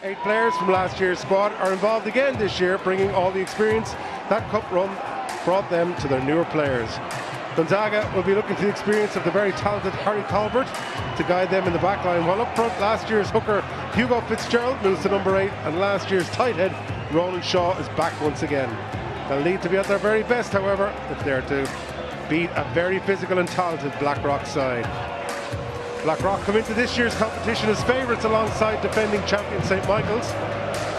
8 players from last year's squad are involved again this year, bringing all the experience that cup run brought them to their newer players. Gonzaga will be looking to the experience of the very talented Harry Colbert to guide them in the back line, while up front last year's hooker Hugo Fitzgerald moves to number 8, and last year's tight head Ronan Shaw is back once again. They'll need to be at their very best, however, if they're to beat a very physical and talented Blackrock side. Blackrock come into this year's competition as favourites alongside defending champion St Michael's.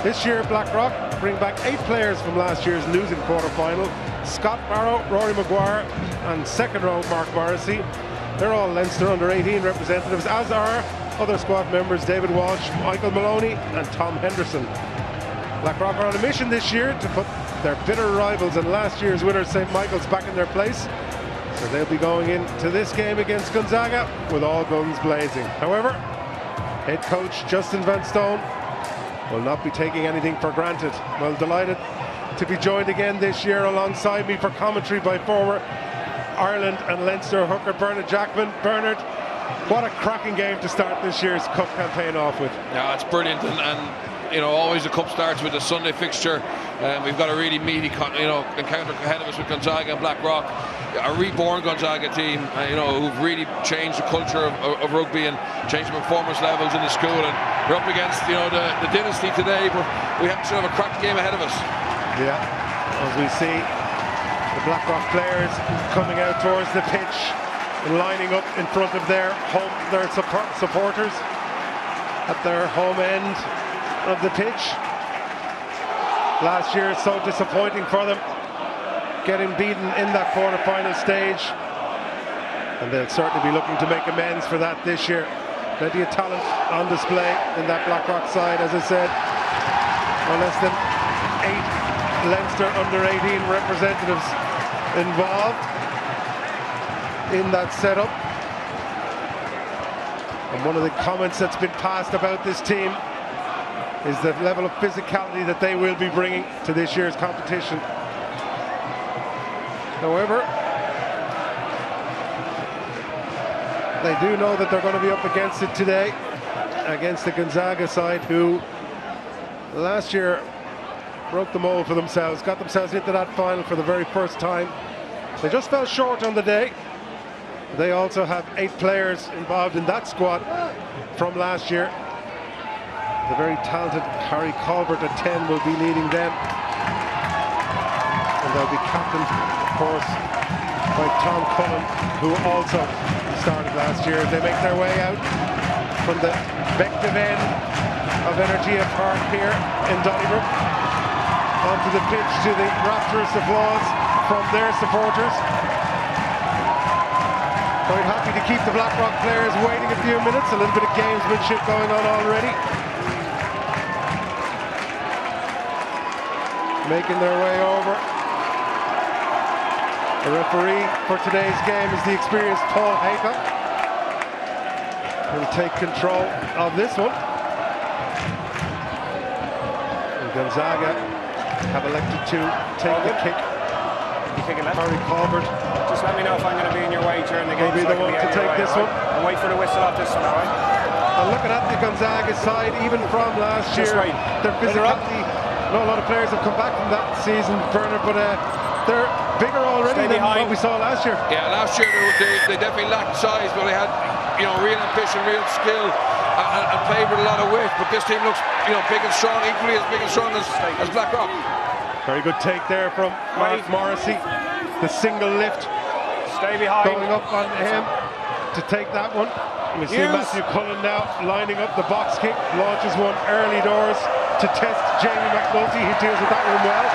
This year Blackrock bring back 8 players from last year's losing quarter-final: Scott Barrow, Rory Maguire and second row Mark Morrissey. They're all Leinster under-18 representatives, as are other squad members David Walsh, Michael Maloney and Tom Henderson. Blackrock are on a mission this year to put their bitter rivals and last year's winners St Michael's back in their place. So they'll be going into this game against Gonzaga with all guns blazing. However, head coach Justin Van Stone will not be taking anything for granted. Well, delighted to be joined again this year alongside me for commentary by former Ireland and Leinster hooker Bernard Jackman. Bernard, what a cracking game to start this year's cup campaign off with. Yeah, it's brilliant, and you know, always the cup starts with a Sunday fixture. We've got a really meaty encounter ahead of us with Gonzaga and Blackrock, a reborn Gonzaga team, who've really changed the culture of rugby and changed the performance levels in the school. And we're up against the dynasty today, but we have sort of a cracked game ahead of us. Yeah, as we see the Blackrock players coming out towards the pitch and lining up in front of their supporters at their home end of the pitch. Last year, so disappointing for them, getting beaten in that quarter-final stage, and they'll certainly be looking to make amends for that this year. Plenty of talent on display in that Blackrock side, as I said. No less than 8 Leinster under-18 representatives involved in that setup. And one of the comments that's been passed about this team is the level of physicality that they will be bringing to this year's competition. However, they do know that they're going to be up against it today, against the Gonzaga side, who last year broke the mold for themselves, got themselves into that final for the very first time. They just fell short on the day. They also have 8 players involved in that squad from last year. The very talented Harry Colbert at 10 will be leading them, and they'll be captained, of course, by Tom Cullen, who also started last year. They make their way out from the Bective end of Energia Park here in Donnybrook onto the pitch to the rapturous applause from their supporters. Quite happy to keep the Blackrock players waiting a few minutes. A little bit of gamesmanship going on already. Making their way over. The referee for today's game is the experienced Paul Haycock. Will take control of this one. And Gonzaga have elected to take the kick. You taking left? Harry Colbert. Just let me know if I'm going to be in your way during the game. Will be the one to take this one. And wait for the whistle off this one, all right? And looking at the Gonzaga side, even from last year, their physicality. I know a lot of players have come back from that season, Bernard, but they're bigger already than what we saw last year. Yeah, last year they definitely lacked size, but they had real ambition, real skill, and played with a lot of width. But this team looks big and strong, equally as big and strong as Blackrock. Very good take there from Mark Morrissey. The single lift. Stay behind. Going up on him to take that one. We see Matthew Cullen now lining up the box kick, launches one early doors to test Jamie McNulty. He deals with that one well.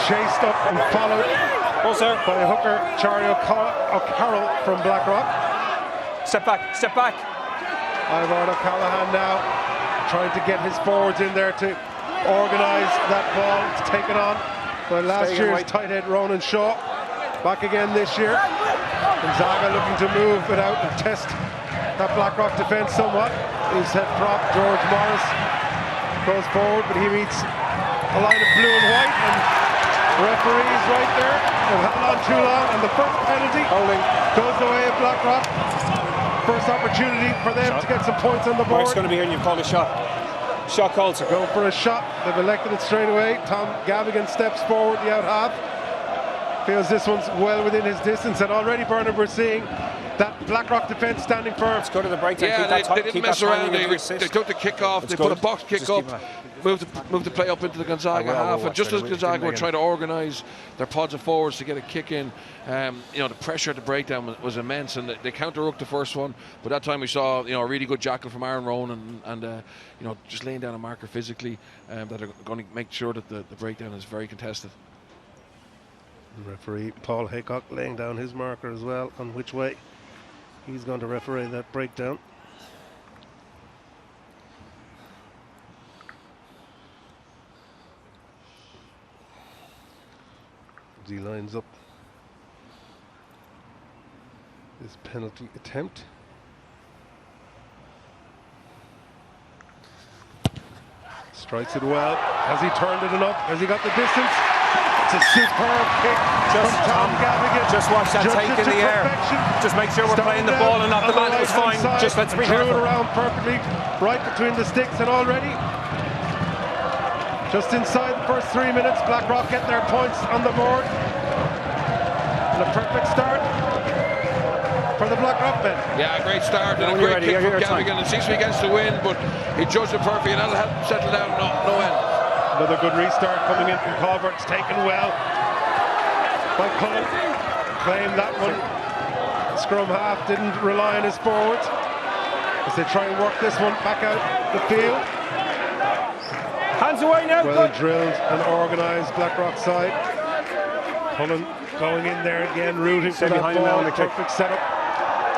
Chased up and followed by hooker Charlie O'Carroll from Blackrock. Step back, step back. Ivor O'Callaghan now trying to get his forwards in there to organise that ball. It's taken on by last year's tight head Ronan Shaw. Back again this year. Gonzaga looking to move it out and test that Blackrock defence somewhat. His head prop George Morris goes forward, but he meets a line of blue and white, and the referee's right there. They've held on too long, and the first penalty goes the way of Blackrock. First opportunity for them to get some points on the board. Mark's going to be here and you've called a shot. Shot called, sir. Go for a shot. They've elected it straight away. Tom Gavigan steps forward, the out half. Feels this one's well within his distance, and already, Bernard, we're seeing that Blackrock defence standing firm. Let's go to the breakdown. Yeah, they didn't mess around. They took the kick off. They put a box kick up. Moved the play up into the Gonzaga half, and just as Gonzaga were trying to organise their pods of forwards to get a kick in, the pressure at the breakdown was immense, and they counter-rucked the first one. But that time we saw a really good jackal from Aaron Rowan, and just laying down a marker physically that are going to make sure that the breakdown is very contested. Referee Paul Haycock laying down his marker as well on which way he's going to referee that breakdown. He lines up his penalty attempt. Strikes it well. Has he turned it enough? Has he got the distance? It's a superb kick from Tom Gavigan. Just watch that take in the air. Just make sure we're playing the ball and not the man who's fine. Just let's be careful. Drew it around perfectly, right between the sticks, and already just inside the first 3 minutes, Blackrock get their points on the board. And a perfect start for the Blackrock men. Yeah, great start and a great kick from Gavigan. It seems to be against the wind, but he judged it perfectly, and that'll help him settle down no end. Another good restart coming in from Colbert. It's taken well by Cullen. Claimed that one. Scrum half didn't rely on his forwards as they try and work this one back out the field. Hands away now. Well drilled and organised Blackrock side. Cullen going in there again, rooting for that ball. Perfect setup.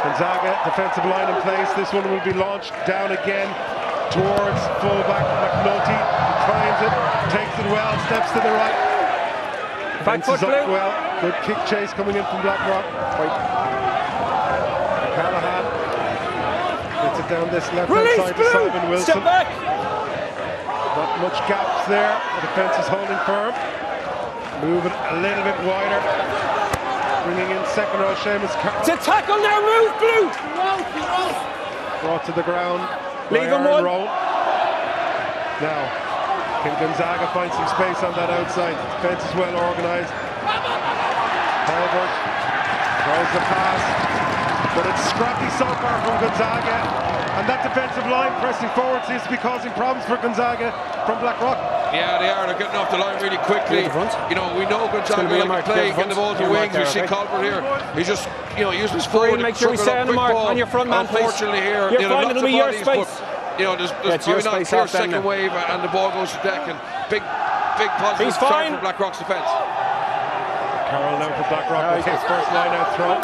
Gonzaga defensive line in place. This one will be launched down again towards fullback McNulty. He climbs it, takes it well, steps to the right. Back foot up well. Good kick chase coming in from Blackrock. Callahan gets it down this left hand side to Simon Wilson. Step back. Not much gaps there. The defence is holding firm. Moving a little bit wider. Bringing in second row Seamus Carroll. To tackle now, move Blue. Brought to the ground. Leave him one. Now, can Gonzaga find some space on that outside? Defence is well organised. Colbert throws the pass, but it's scrappy so far from Gonzaga. And that defensive line pressing forward seems to be causing problems for Gonzaga from Blackrock. Yeah, they are. They're getting off the line really quickly. We know Gonzaga like to play, getting the ball to the wings. We see Colbert here. He's just, using his forward. Make sure we stay on the mark on your front man, please. Unfortunately here, you're fine, it'll be your space. There's probably not a clear second wave, and the ball goes to deck, and big positive start for Blackrock's defence. Carroll now for Blackrock with his first line out throw.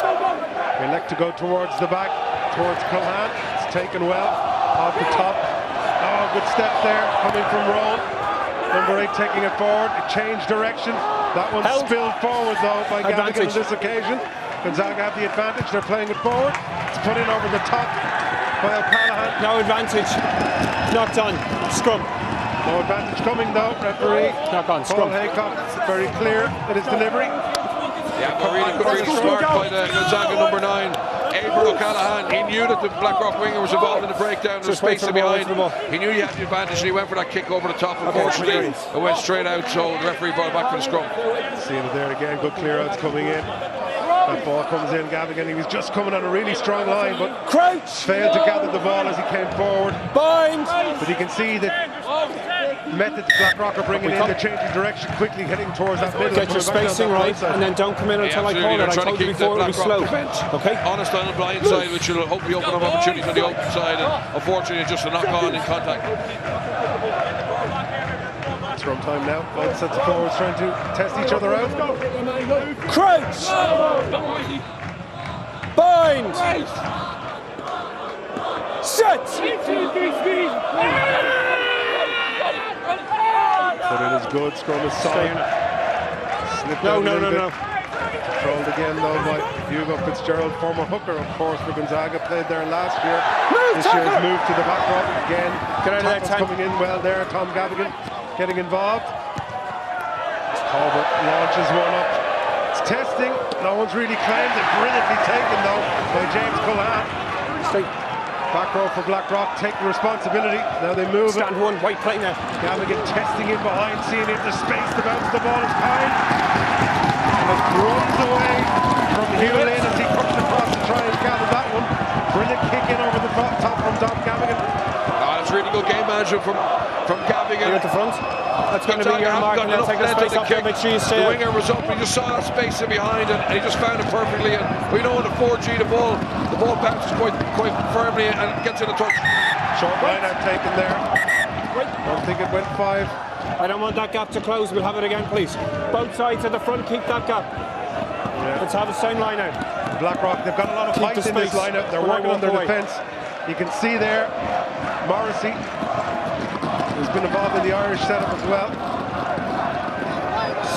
They elect to go towards the back, towards Culhan. It's taken well, off the top. Oh, good step there, coming from Rowan. Number 8 taking it forward. It changed direction. That one spilled forward though by Gavigan on this occasion. Gonzaga have the advantage. They're playing it forward. It's put in over the top by O'Callaghan. No advantage. Knocked on. Scrum. No advantage coming though. Referee knock on. Paul Haycock. Very clear in his delivery. Yeah, but really smart by the Gonzaga number 9. Abel O'Callaghan, he knew that the Blackrock winger was involved in the breakdown. There's space behind. He knew he had the advantage, and he went for that kick over the top. Unfortunately, it went straight out, so the referee brought it back for the scrum. Seeing it there again, good clear outs coming in. That ball comes in, Gavigan. He was just coming on a really strong line, but failed to gather the ball as he came forward. But you can see that methods Blackrock are bringing in, they're changing direction quickly, heading towards that middle. Get your spacing right, and then don't come in until I call it. I told you before, it'll be slow. Okay? Honest on the blind side, which will hopefully open up opportunities on the open side, and unfortunately just a knock-on in contact. Scrum time now. Both sets of forwards trying to test each other out. Crouch! Bind! Set! But it is good. Scrum is solid. No. Controlled again though by Hugo Fitzgerald, former hooker of course for Gonzaga, played there last year. This year's moved to the back row again. Coming in well there. Tom Gavigan getting involved. Colbert launches one up. It's testing. No one's really claimed it. Brilliantly taken though by James Culhan. Back row for Blackrock, taking responsibility. Now they move it. Stand one, white plate now. Gavigan testing in behind, seeing if there's space to bounce the ball is kind. And it runs away from Hugh Lynn as he comes across to try and gather that one. Brilliant kick in over the top from Tom Gavigan. That's really good game management from Gavigan. Here at the front. That's going to be your mark, and then take the space off. Make sure you stay the out. winger was up, he just saw that space in behind, and he just found it perfectly. And we know in the 4G, the ball bounces quite firmly and gets in a touch. Short line out taken there. I don't think it went 5. I don't want that gap to close. We'll have it again, please. Both sides at the front, keep that gap. Yeah. Let's have the same line out. Blackrock, they've got a lot of height in this line out. They're working on their defence. You can see there, Morrissey, who's been involved in the Irish setup as well.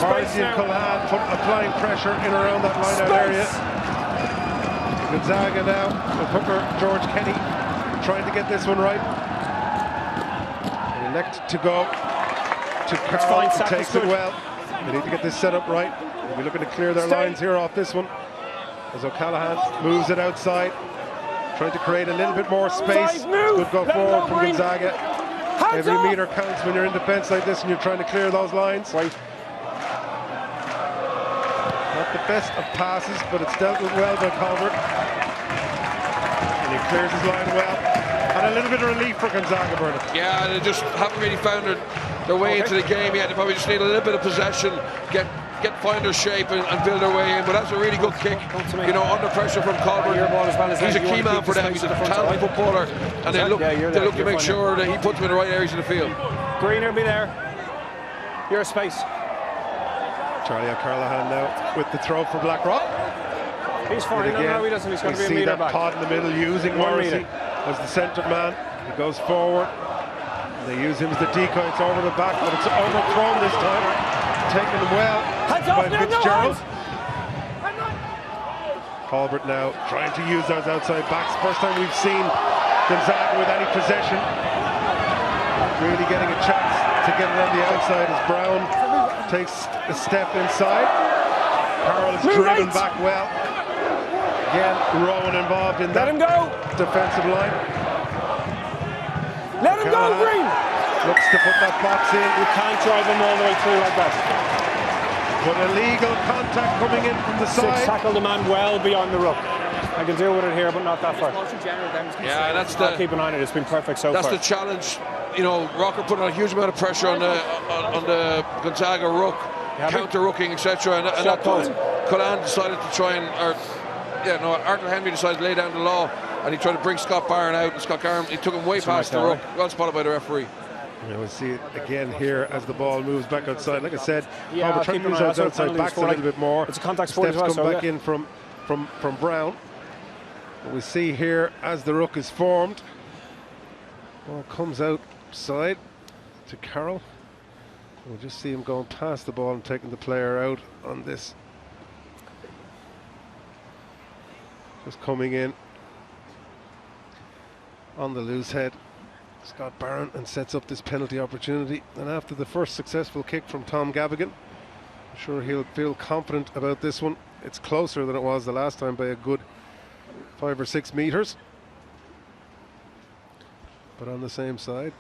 Morrissey and Culhane applying pressure in around that line out area. Gonzaga now with hooker George Kenny trying to get this one right. And elect to go to Carroll, who takes it well. They need to get this set up right. They'll be looking to clear their lines here off this one. As O'Callaghan moves it outside, trying to create a little bit more space. Good go forward from Gonzaga. Every metre counts when you're in defence like this and you're trying to clear those lines. Not the best of passes, but it's dealt with well by Colbert. And he clears his line well. And a little bit of relief for Gonzaga, Bernard. Yeah, they just haven't really found their way into the game yet. They probably just need a little bit of possession, find their shape and build their way in. But that's a really good kick, you know, under pressure from Colbert. He's a key man for them. He's a talented footballer, and they look to make sure that he puts them in the right areas of the field. Greener, be there. Your space. Charlie O'Callaghan now with the throw for Blackrock. He's fine. No, he doesn't. He's going to be a metre back. Pod in the middle, using Morrissey as the centre man. He goes forward. They use him as the decoy. It's over the back, but it's overthrown this time. Taken well by Fitzgerald. Colbert now trying to use those outside backs. First time we've seen Gonzaga with any possession. Really getting a chance to get it on the outside as Brown takes a step inside. Carroll is driven back well. Again, Rowan involved in that defensive line. Let him go, Green! Looks to put that box in. You can't drive him all the way through like that. But illegal contact coming in from the side. Tackled the man well beyond the ruck. I can deal with it here, but not that far. Yeah, that's the. I'll keep an eye on it. It's been perfect so far. That's the challenge. You know, Rocker put on a huge amount of pressure on the Gonzaga ruck, counter rucking, etc. And at that point, Culhane decided to try and, Arthur Henry decided to lay down the law, and he tried to bring Scott Barron out. And Scott Barron, he took him way past the ruck. Well spotted by the referee. We'll see it again here as the ball moves back outside. Like I said, we're trying to use those outside backs a little bit more. It's a contact sport as well. Steps come back in from Brown. But we see here as the ruck is formed, ball comes outside to Carroll. We'll just see him going past the ball and taking the player out on this. Just coming in on the loose head, Scott Barron, and sets up this penalty opportunity. And after the first successful kick from Tom Gavigan, I'm sure he'll feel confident about this one. It's closer than it was the last time by a good 5 or 6 meters, but on the same side.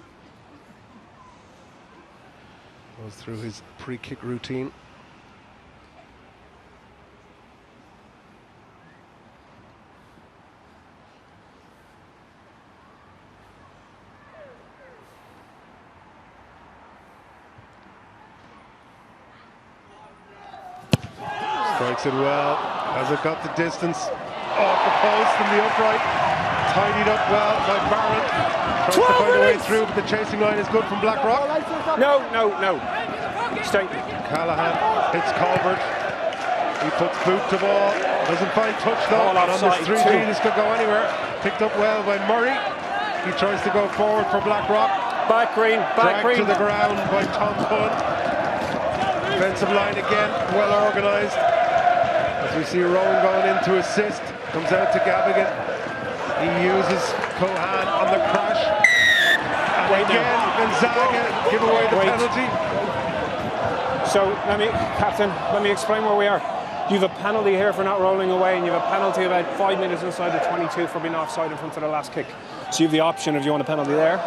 Goes through his pre-kick routine. Strikes it well. Has it got the distance? Off the post from the upright. Tidied up well by Barron. Tries to find a way through, but the chasing line is good from Blackrock. No. Stay. Callahan hits Colbert. He puts boot to ball. Doesn't find touch though. And on this 3G, this could go anywhere. Picked up well by Murray. He tries to go forward for Blackrock. Back Green. Dragged to the ground by Tom Cullen. Defensive line again, well organised. As we see Rowan going in to assist. Comes out to Gavigan. He uses Culhane on the crash. And again, Gonzaga give away the penalty. So, Captain, let me explain where we are. You have a penalty here for not rolling away, and you have a penalty about 5 minutes inside the 22 for being offside in front of the last kick. So you have the option if you want a penalty there,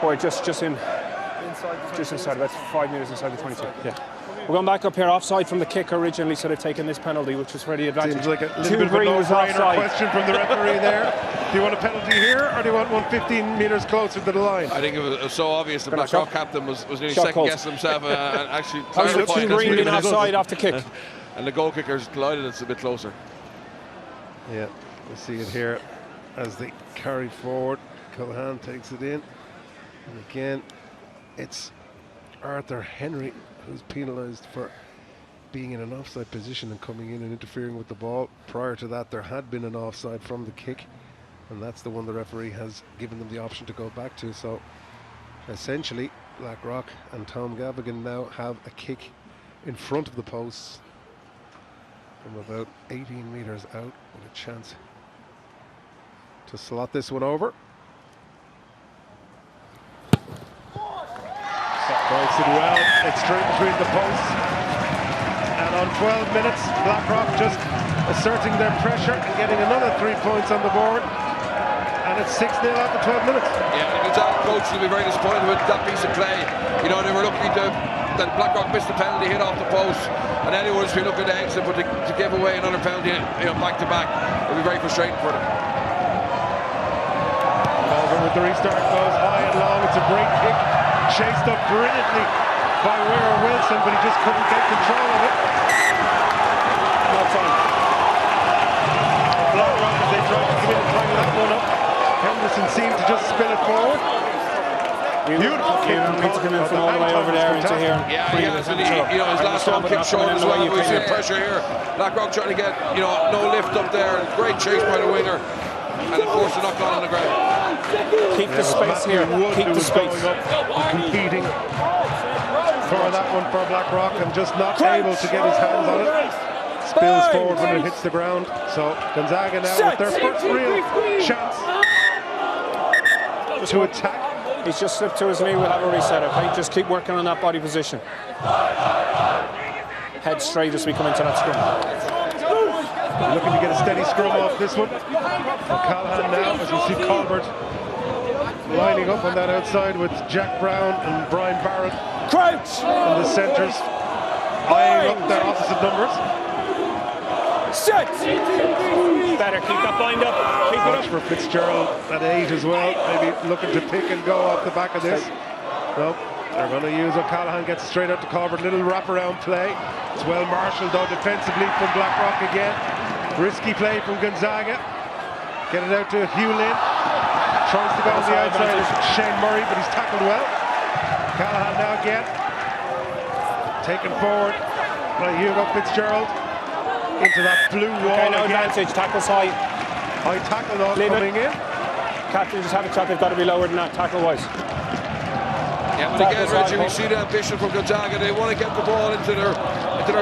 or just inside, about 5 metres inside the 22. Yeah. We're going back up here, offside from the kick originally, so they've taken this penalty, which was for the advantage. Seems like a little bit of a no-brainer question from the referee there. Do you want a penalty here, or do you want one 15 metres closer to the line? I think it was so obvious the Blackrock captain was nearly second-guessing himself and actually trying to point green in offside off the kick. And the goal kicker's delighted it's a bit closer. Yeah, we see it here as they carry forward. Callahan takes it in. And again, it's Arthur Henry who's penalised for being in an offside position and coming in and interfering with the ball. Prior to that, there had been an offside from the kick, and that's the one the referee has given them the option to go back to. So essentially, Blackrock and Tom Gavigan now have a kick in front of the posts from about 18 metres out with a chance to slot this one over. Strikes it well, it's straight between the posts. And on 12 minutes, Blackrock just asserting their pressure and getting another 3 points on the board. And it's 6-0 after 12 minutes. Yeah, the Gonzaga coach will be very disappointed with that piece of play. You know, they were lucky that Blackrock missed the penalty, hit off the post, and anyone's been looking to exit, but to give away another penalty, back to back, it'll be very frustrating for them. Over with the restart, goes high and long. It's a great kick, chased up brilliantly by Ware Wilson, but he just couldn't get control of it. No time. Blackrock, as they tried to come in and tie that one up. Henderson seemed to just spin it forward. Beautiful kick. Needs to come in from all the way over there into here. Yeah, he has, and his last one kick short as well. We see pressure here. Blackrock trying to get, no lift up there. Great chase by the winger, and of course, they're not gone on the ground. Keep the space here. Keep the space. Competing for that one for Blackrock and just not able to get his hands on it. Spills forward when it hits the ground. So Gonzaga now with their first real chance to attack. He's just slipped to his knee. We'll have a reset. Okay, just keep working on that body position. Head straight as we come into that scrum. Looking to get a steady scrum off this one. Callahan now, as we see Colbert lining up on that outside with Jack Brown and Brian Barrett. Crouch! And the centres eyeing up their opposite numbers. Set! Better keep that bind up. Keep it up. For Fitzgerald at 8 as well. Maybe looking to pick and go off the back of this. No, they're going to use O'Callaghan, gets straight out to Colbert. Little wraparound play. It's well marshalled though defensively from Blackrock again. Risky play from Gonzaga. Get it out to Hugh Lynn. Tries to go on the outside of Shane Murray, but he's tackled well. Callahan now again. Taken forward by Hugo Fitzgerald. Into that blue wall. Okay, no advantage. Tackles high. High tackle though coming in. Captain, just have a shot. They've got to be lower than that tackle wise. Yeah, but again, Reggie, we see the ambition from Gonzaga. They want to get the ball into their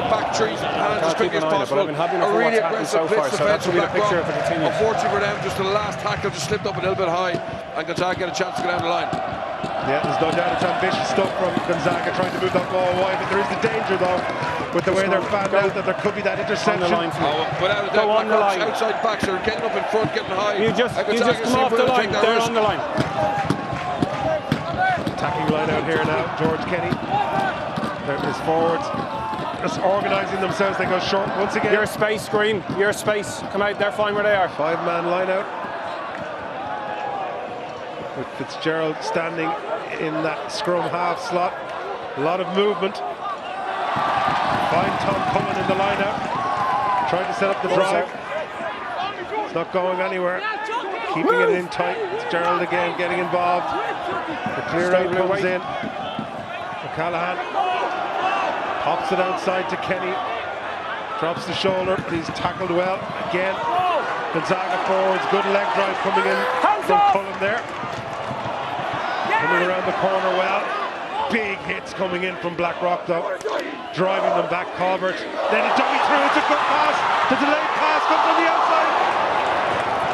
back trees and as quick as possible. A really aggressive blitz defense from Blackrock. Unfortunately for them, just the last tackle just slipped up a little bit high, and Gonzaga get a chance to go down the line. Yeah, there's no doubt it's ambitious stuff from Gonzaga trying to move that ball wide, but there is the danger though with the way they're fanned out that there could be that interception. Without a doubt, Blackrock's outside backs are getting up in front, getting high. You just come off the line. They're on the line. Attacking line out here now, George Kenny. There is forwards just organising themselves. They go short once again. Your space, Green. Your space. Come out. They're fine where they are. 5-man line out. With Fitzgerald standing in that scrum half slot. A lot of movement. Find Tom Cullen in the line out. Trying to set up the drive. It's not going anywhere. Keeping it in tight. Fitzgerald again getting involved. The clear out comes in. O'Callaghan pops it outside to Kenny. Drops the shoulder. He's tackled well. Again. Gonzaga forwards. Good leg drive coming in from Cullen there. Coming around the corner well. Big hits coming in from Blackrock though. Driving them back, Colbert. Then a dummy through, it's a good pass. The delayed pass comes on the outside.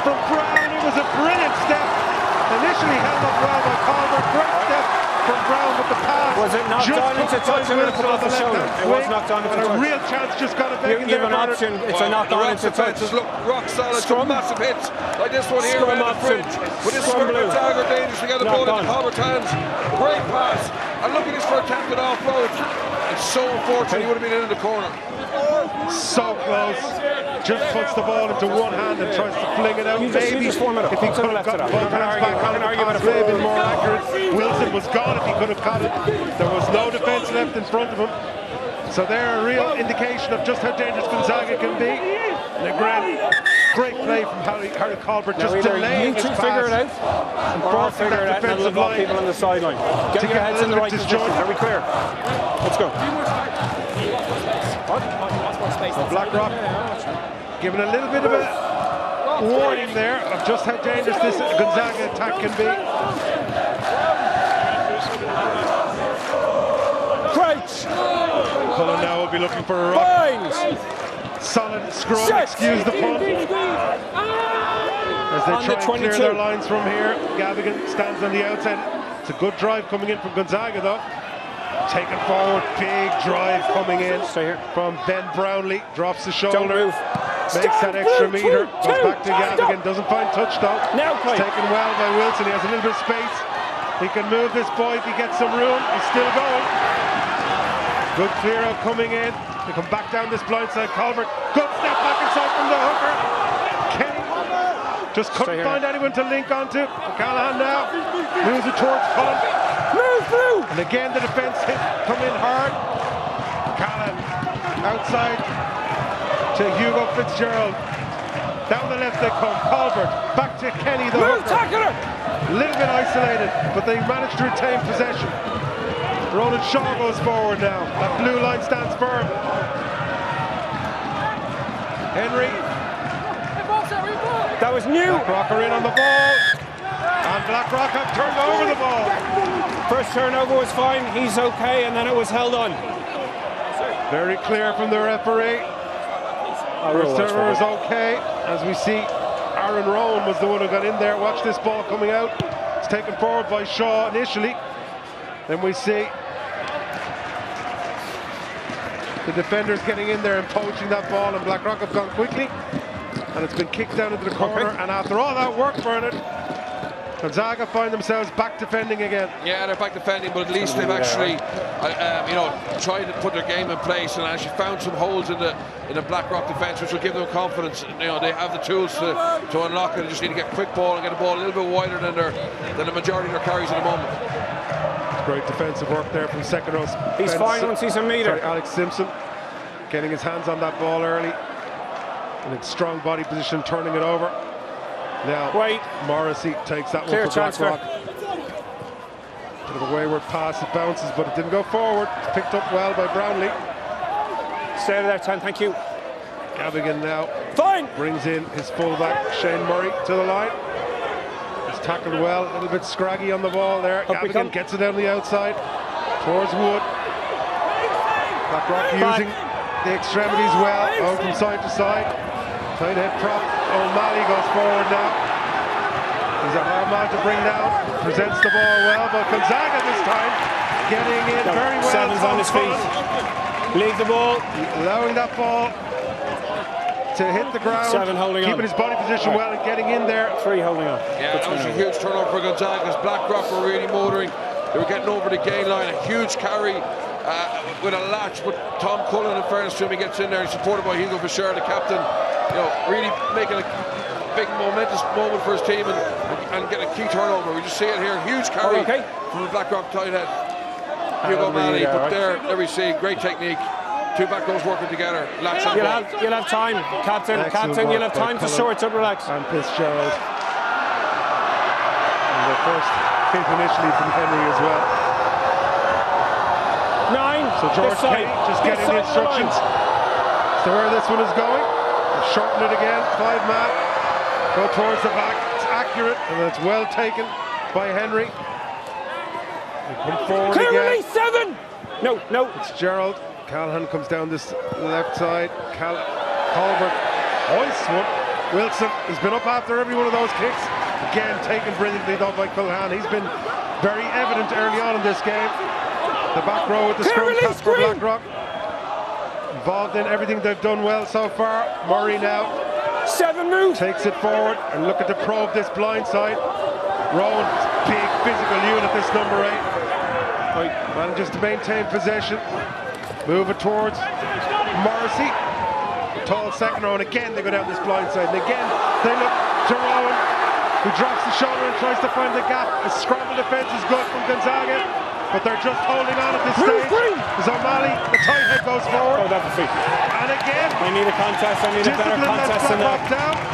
From Brown, it was a brilliant step. Initially held up well by Colbert. Great step from Brown with the pass. Was it knocked on into touch and then put off the shoulder? It was knocked on into touch. A real chance just got it back in there. Give an option, it's a knock on into touch. Look, rock solid, Scrum. some massive hits like this one here Scrum around the option. fringe. But this is Scrum where blue. Gonzaga are dangerous to get the Knock ball on. into Colbert's hands. Great pass. And look at this for attempted offload. It's so unfortunate he would have been in the corner. So close. Just puts the ball into one hand and tries to fling it out. You Maybe just warm it up. if he Put some could have left got it both out. We can hands argue- back we on can it, argue the pass about may it. have been more accurate. Wilson was gone if he could have caught it. There was no defence left in front of him. So they're a real indication of just how dangerous Gonzaga can be. And a great play from Harry Colbert, just delaying his you two figure it pass. out, or I'll figure it out, and then we'll people on the sideline. Get your heads in the right position. Are we clear? Let's go. So Blackrock giving a little bit of a warning there of just how dangerous this Gonzaga attack can be. Crouch. Cullen now will be looking for a rock. Binds. Solid scrum, Set. excuse the pun. As they On try the and 22. clear their lines from here. Gavigan stands on the outside. It's a good drive coming in from Gonzaga though. Taken forward, big drive coming in Stay here. from Ben Brownlee. Drops the Don't shoulder, move. makes that extra meter, goes two, back to Gavigan, stop. doesn't find touch though. Now play. It's taken well by Wilson, he has a little bit of space. He can move this boy if he gets some room. He's still going. Good clear out coming in. They come back down this blind side. Colbert, good step back inside from the hooker. Kenny just couldn't find anyone to link onto. Callahan now moves it towards Cullen. Move through. And again the defence hit, come in hard. Callahan outside to Hugo Fitzgerald. Down the left they come. Colbert back to Kenny the Move, hooker. tackler. A little bit isolated, but they managed to retain possession. Roland Shaw goes forward now. That blue line stands firm. Henry. That was new. Blackrock are in on the ball. And Blackrock have turned over the ball. First turnover was fine. He's okay, and then it was held on. Very clear from the referee. First turnover is okay. As we see, Aaron Rowan was the one who got in there. Watch this ball coming out. It's taken forward by Shaw initially. Then we see the defenders getting in there and poaching that ball, and Blackrock have gone quickly, and it's been kicked down into the corner. And after all that work, Bernard, Gonzaga find themselves back defending again. Yeah, they're back defending, but at least they've actually, tried to put their game in place and actually found some holes in the Blackrock defence, which will give them confidence. You know, they have the tools to unlock it. They just need to get quick ball and get the ball a little bit wider than the majority of their carries at the moment. Great defensive work there from second row. He's fine once he's a metre. Sorry, Alex Simpson getting his hands on that ball early. In its strong body position, turning it over. Now, Morrissey takes that Clear one for Blackrock. Bit of a wayward pass, it bounces, but it didn't go forward. It's picked up well by Brownlee. Stay out of there, 10, thank you. Gavigan now brings in his fullback, Shane Murray, to the line. He's tackled well, a little bit scraggy on the ball there. Gavigan gets it down the outside towards Wood. Blackrock using the extremities well, out from side to side. Tight head prop. O'Malley goes forward now. He's a hard man to bring down. Presents the ball well, but Gonzaga this time getting in very well. Seven's on his feet. Leave the ball. Allowing that ball to hit the ground. Seven holding keeping on. his body position well and getting in there. 3 holding on. Yeah, that was a huge turnover for Gonzaga as Blackrock were really motoring. They were getting over the gain line. A huge carry with a latch, but Tom Cullen, in fairness to him, he gets in there. He's supported by Hugo Fischer, the captain. You know, really making a big momentous moment for his team and getting a key turnover. We just see it here. Huge carry from the Blackrock tight head. Hugo O'Malley, but there we see great technique. Two back rows working together. Latch and You'll have time, Captain. Captain, you'll have time to sort up, relax. And Fitzgerald. And the first hit initially from Henry as well. 9. So George Kenny just getting the instructions as to where this one is going. Shorten it again, 5 man. Go towards the back. It's accurate and it's well taken by Henry. They come forward Clear again. release, 7. No. It's Gerald. Callahan comes down this left side. Colbert hoists one. Wilson has been up after every one of those kicks. Again, taken brilliantly though by Callahan. He's been very evident early on in this game. The back row with the scrum pass for Blackrock. Involved in everything they've done well so far. Murray now 7 move. Takes it forward and look at the probe this blind side. Rowan, big physical unit, this number 8. Manages to maintain possession. Move it towards Morrissey. Tall second row, and again they go down this blind side. And again they look to Rowan, who drops the shoulder and tries to find the gap. A scramble defence is good from Gonzaga, but they're just holding on at this stage. As O'Malley, the tight head goes forward. Oh, that's a feet. And again, I need a contest. I need a better contest than that.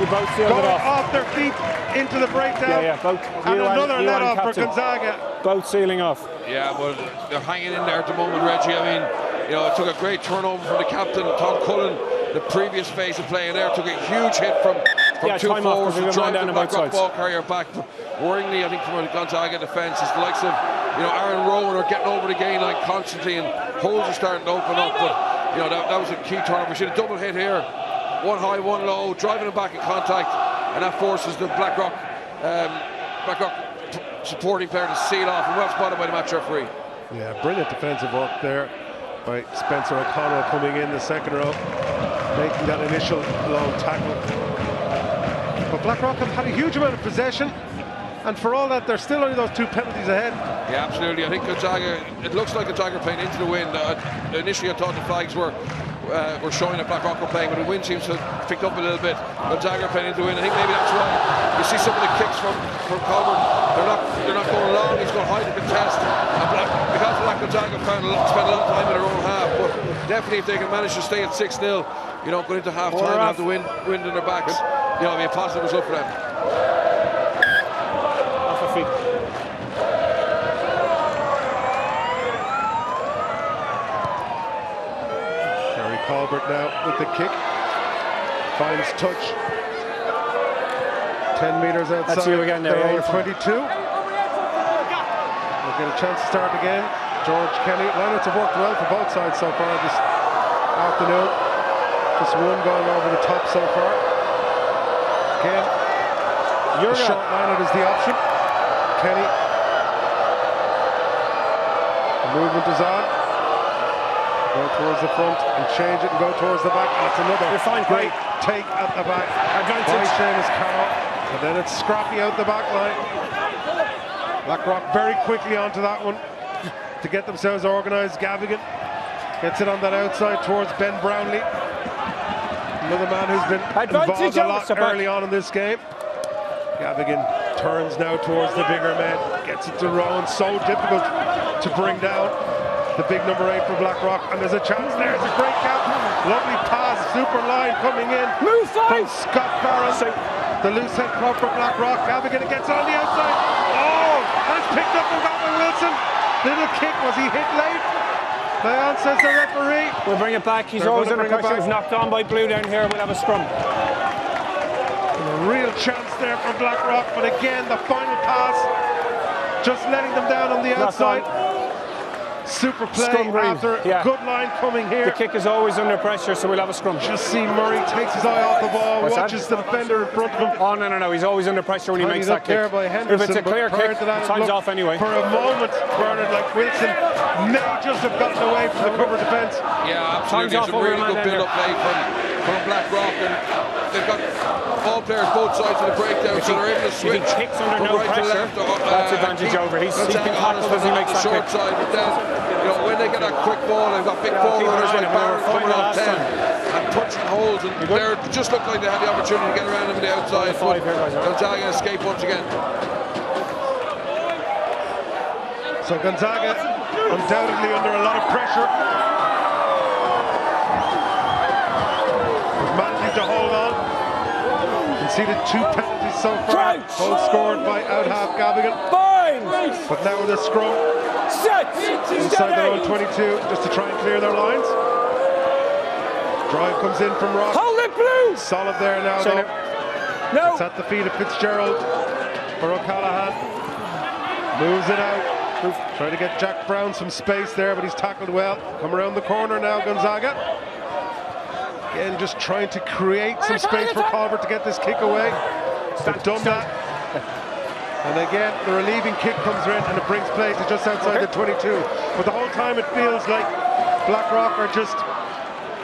You both sealed it off. Off their feet into the breakdown. Yeah, both. And another let off for Gonzaga. Both sealing off. Yeah, but they're hanging in there at the moment, Reggie. I mean, you know, it took a great turnover from the captain, Tom Cullen. The previous phase of play in there took a huge hit from two forwards who joined the Blackrock ball carrier back. But worryingly, I think from a Gonzaga defence, it's the likes of, you know, Aaron Rowan are getting over the gain line constantly, and holes are starting to open up. But you know, that was a key turnover. We see a double hit here, one high, one low, driving them back in contact, and that forces the Blackrock supporting player to seal off, and well spotted by the match referee. Yeah, brilliant defensive work there by Spencer O'Connell coming in the second row, making that initial long tackle. But Blackrock have had a huge amount of possession, and for all that, they're still only those 2 penalties ahead. Yeah, absolutely. I think Gonzaga, it looks like Gonzaga are playing into the wind. Initially, I thought the flags were showing that Blackrock were playing, but the wind seems to have picked up a little bit. Gonzaga are playing into the wind. I think maybe that's why you see some of the kicks from Colburn. They're not going long. He's going high to contest. Because of that, Gonzaga spent a lot of time in their own half. But definitely, if they can manage to stay at 6-0, you know, going into half time and have the wind in their backs, you know, it'll be a positive result for them. Off a feet. Colbert now with the kick, finds touch 10 metres outside. That's you again there, yeah, 22. We'll get a chance to start again. George Kenny. Lineouts have worked well for both sides so far this afternoon. Just one going over the top so far. Again, the short lineout is the option. Kenny. The movement is on. Go towards the front and change it and go towards the back. That's another great take at the back by Seamus Carroll. And then it's scrappy out the back line. Blackrock very quickly onto that one to get themselves organised. Gavigan gets it on that outside towards Ben Brownlee. Another man who's been involved a lot early on in this game. Gavigan turns now towards the bigger men. Gets it to Rowan. So difficult to bring down. The big number 8 for Blackrock, and there's a chance there. It's a great cap. Lovely pass, super line coming in. Move from Scott Barron. The loose head club for Blackrock. Gavigan gets on the outside. Oh, and it's picked up and got by Wilson. Little kick. Was he hit late? Leon says the referee. We'll bring it back. He's always under pressure. He's knocked on by Blue down here. We'll have a scrum. And a real chance there for Blackrock, but again, the final pass just letting them down on the outside. Super play after a good line coming here. The kick is always under pressure, so we'll have a scrum. Just see Murray takes his eye off the ball, watches the defender in front of him. Oh, no, he's always under pressure when he makes that kick. If it's a clear kick, time's off anyway. For a moment, Bernard, like Wilson, may just have gotten away from the cover defence. Yeah, absolutely. It's a really good build-up play from Blackrock, and they've got ball players both sides of the breakdown, so they're able to switch if he kicks under no right pressure, to left. That's advantage over. He can tackle as he makes that short kick. side, but then, you know, when they get that quick ball, they've got big ball runners like Barron coming off 10 and punching holes, and they just look like they had the opportunity to get around them on the outside. Gonzaga escape once again. So Gonzaga undoubtedly under a lot of pressure. Managing to hold on. Conceded 2 penalties so far. Both scored by out half Gavigan. But now with a scrum inside their own 22, just to try and clear their lines. Drive comes in from Rock. Hold it, Blue! Solid there now, though. No. It's at the feet of Fitzgerald for O'Callaghan. Moves it out. Trying to get Jack Brown some space there, but he's tackled well. Come around the corner now, Gonzaga. Again, just trying to create some space for Colbert to get this kick away. They've done that. And again, the relieving kick comes in and it brings play to just outside the 22. But the whole time it feels like Blackrock are just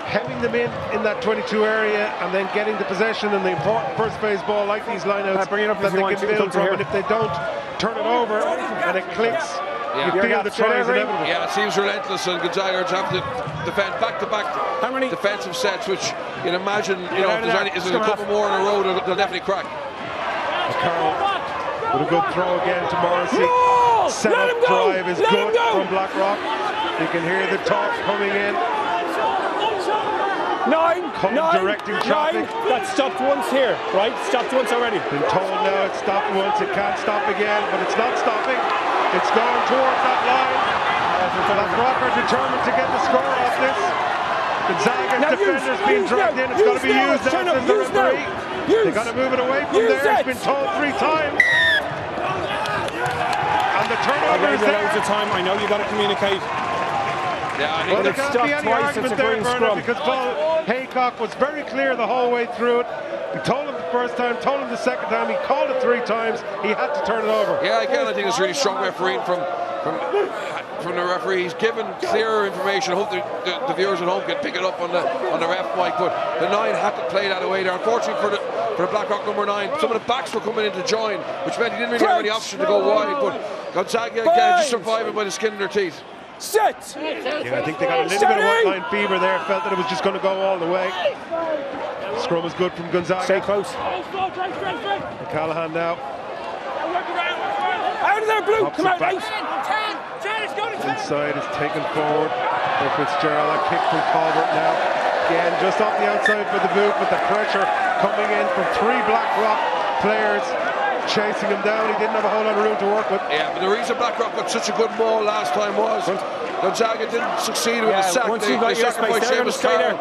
hemming them in that 22 area and then getting the possession and the important first phase ball like these lineouts Bring it up that if they you want can to. build from. And if they don't turn it over and it clicks, you feel the try is inevitable. Yeah, it seems relentless, and Gonzaga have to defend back-to-back defensive sets, which you can imagine, if there's a couple more in a row, they'll definitely crack. Carroll with a good throw again to Morrissey. Set-up drive is good from Blackrock. You can hear the talk coming in. Nine. Directing traffic. That stopped once here, right? Stopped once already. Been told now it's stopped once, it can't stop again, but it's not stopping. It's going towards that line. Blackrock are determined to get the score off this. Gonzaga's defenders being dragged in. It's got to be used now, says the referee. They've got to move it away from there. It's been told 3 times. And the turnover is there. Loads of time. I know you got to communicate. Yeah, well, there can't be any argument there, Bernard, because Paul Haycock was very clear the whole way through it. He told him the first time, told him the second time, he called it 3 times, he had to turn it over. Yeah, again, I think it's really strong refereeing from the referee. He's given clearer information. I hope the viewers at home can pick it up on the ref mic, but the 9 had to play that away there. Unfortunately for the Blackrock number 9, some of the backs were coming in to join, which meant he didn't really have any option to go wide, but Gonzaga again just surviving by the skin of their teeth. Set! Yeah, I think they got a little bit of one-line fever there, felt that it was just going to go all the way. Scrum was good from Gonzaga. Stay close. Callahan now. Out of there, Blue! Pops Come out, back. Inside is taken forward by Fitzgerald. A kick from Colbert now. Again, just off the outside for the boot, but the pressure coming in from 3 Blackrock players chasing him down. He didn't have a whole lot of room to work with. Yeah, but the reason Blackrock got such a good maul last time was Gonzaga didn't succeed with the sack. They sacrificed Seamus Carroll.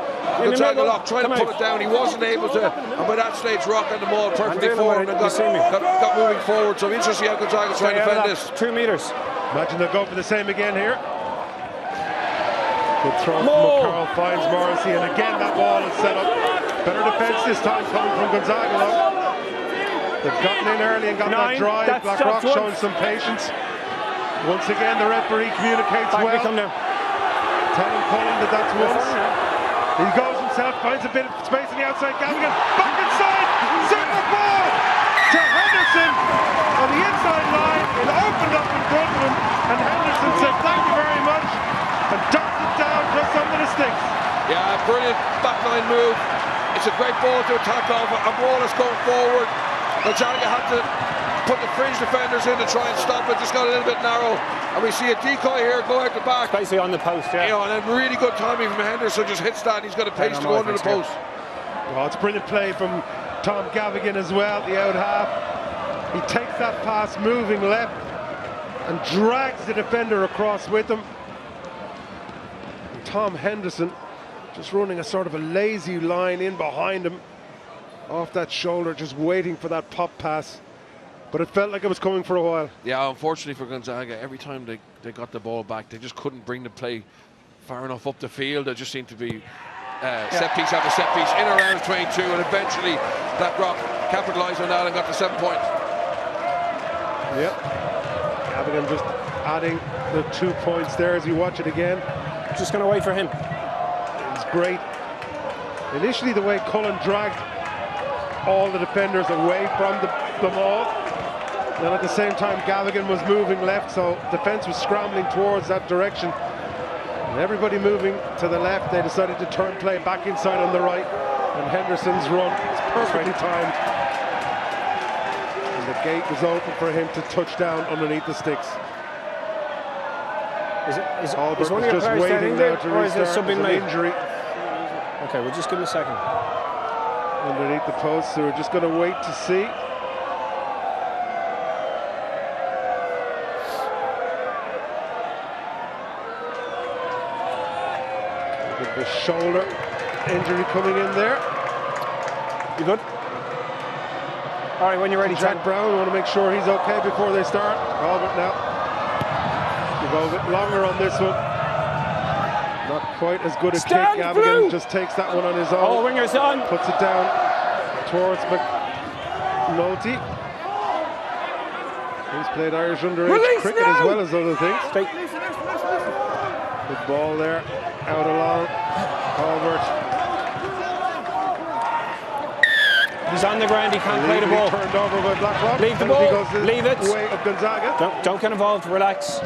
Gonzaga lock trying to pull it down. He wasn't able to, and by that stage rocking the maul perfectly forward and got moving forward. So interesting how Gonzaga trying to defend this. 2 meters. Imagine they'll go for the same again here. Good throw from McCarroll, finds Morrissey, and again that wall is set up. Better defence this time coming from Gonzaga though. They've gotten in early and got that drive. Blackrock showing some patience. Once again, the referee communicates well. Telling Cullen that that's once. He goes himself, finds a bit of space on the outside. Gavigan back inside. Second ball to Henderson on the inside line. It opened up in front of him, and Henderson said thank you very much and dumped it down just under the sticks. Yeah, brilliant backline move. It's a great ball to attack off. A ball is going forward. Gonzaga had to put the fringe defenders in to try and stop it. Just got a little bit narrow, and we see a decoy here go out the back. Basically on the post, yeah. And then really good timing from Henderson. Just hits that. He's got a pace to go under the post. Well, it's a brilliant play from Tom Gavigan as well. The out half. He takes that pass, moving left, and drags the defender across with him. And Tom Henderson just running a sort of a lazy line in behind him. Off that shoulder, just waiting for that pop pass, but it felt like it was coming for a while. Yeah, unfortunately for Gonzaga, every time they got the ball back, they just couldn't bring the play far enough up the field. It just seemed to be set piece after set piece in around 22, and eventually Blackrock capitalised on that and got the 7 points. Yep, Gavigan just adding the 2 points there as we watch it again. Just going to wait for him. It's great. Initially, the way Cullen dragged all the defenders away from the maul. Then at the same time, Gavigan was moving left, so defense was scrambling towards that direction. And everybody moving to the left, they decided to turn play back inside on the right. And Henderson's run was perfectly timed. And the gate was open for him to touch down underneath the sticks. Albert was just waiting now to restart. An injury. Okay, we'll just give him a second. Underneath the post, so we're just going to wait to see. With the shoulder injury coming in there. You good? All right, when you're ready, Jack Brown, we want to make sure he's okay before they start. Albert now. We go a bit longer on this one. Not quite as good a kick. Gavigan just takes that one on his own. All wingers on. Puts it down towards McNulty. He's played Irish underage cricket as well as other things. Good ball there, out along. Colbert. He's on the ground, he can't play the ball. Turned over by Blackrock. Leave the ball, goes the leave it. way of Gonzaga. Don't get involved, relax.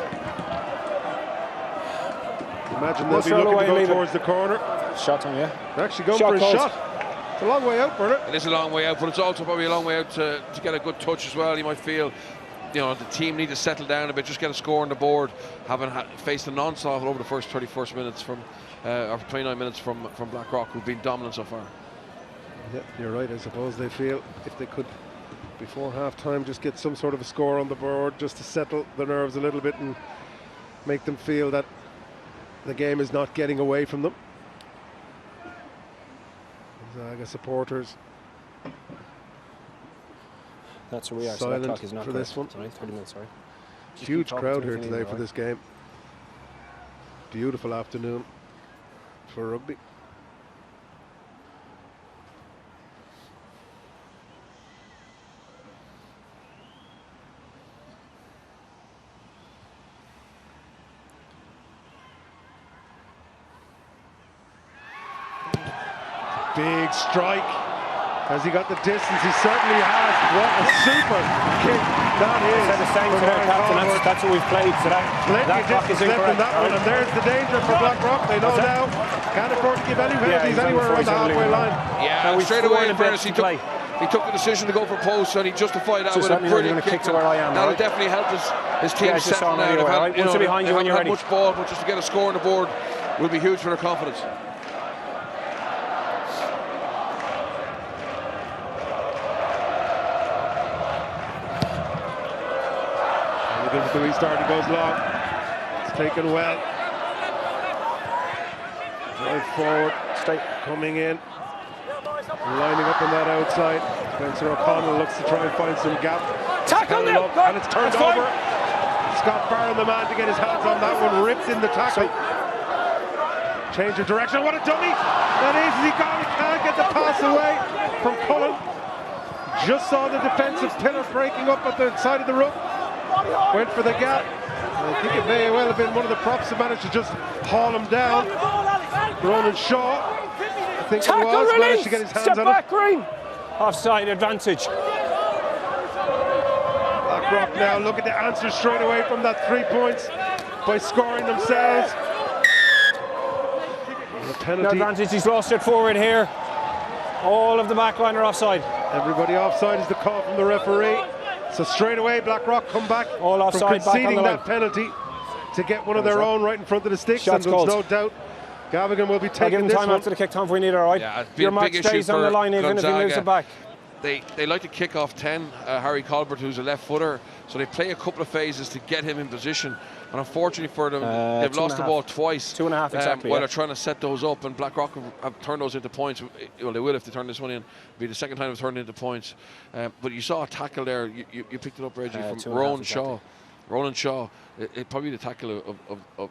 Imagine they'll be looking to go towards the corner. Shot on, yeah. They're actually going for a shot. It's a long way out for it. It is a long way out, but it's also probably a long way out to get a good touch as well. You might feel, you know, the team need to settle down a bit, just get a score on the board, having faced a non-stop over the first 31st minutes from, or 29 minutes from Blackrock, who've been dominant so far. Yeah, you're right. I suppose they feel if they could, before half-time, just get some sort of a score on the board, just to settle the nerves a little bit and make them feel that the game is not getting away from them. Gonzaga supporters. That's where we are. Silent so that clock is not for this one. Sorry, 30 minutes, sorry. Huge crowd here today for this game. Beautiful afternoon for rugby. Big strike. Has he got the distance? He certainly has. What a super kick that is. I said the same to their captain. That's what we've played. So that clock is incorrect. That one, and there's the danger for Blackrock. They know now. Can't afford to give any penalties anywhere around the halfway line. Yeah, straight away in fairness, he took the decision to go for post, and he justified that with a brilliant kick. That'll definitely help his team settle down. They've had much ball, but just to get a score on the board will be huge for their confidence. The restart, it goes long. It's taken well. Drive forward, coming in, lining up on that outside. Spencer O'Connell looks to try and find some gap. Tackle now, and it's turned over. Scott Barron, the man to get his hands on that one, ripped in the tackle. Change of direction. What a dummy! That is, he can't get the pass away from Cullen. Just saw the defensive pillar breaking up at the side of the ruck. Went for the gap. I think it may well have been one of the props that managed to just haul him down. Ronan Shaw, I think it was, managed to get his hands on it. Green. Offside advantage. Blackrock now looking to answer straight away from that 3 points by scoring themselves. The penalty. No advantage, he's lost it forward here. All of the back line are offside. Everybody offside is the call from the referee. So straight away, Blackrock come back all offside, from conceding back on the that penalty to get one of their own right in front of the sticks. And there's no doubt Gavigan will be taking this one. I'll give him time after the kick, Tom, if we need it, all right? Yeah, your match stays on the line even if he moves it back. They like to kick off 10, Harry Colbert, who's a left footer, so they play a couple of phases to get him in position. And unfortunately for them, they've lost the ball twice. 2.5 exactly. While they're trying to set those up, and Blackrock have turned those into points. Well, they will if they turn this one in. It'll be the second time they've turned it into points. But you saw a tackle there. You picked it up, Reggie, from Ronan Shaw. Ronan Shaw, probably the tackle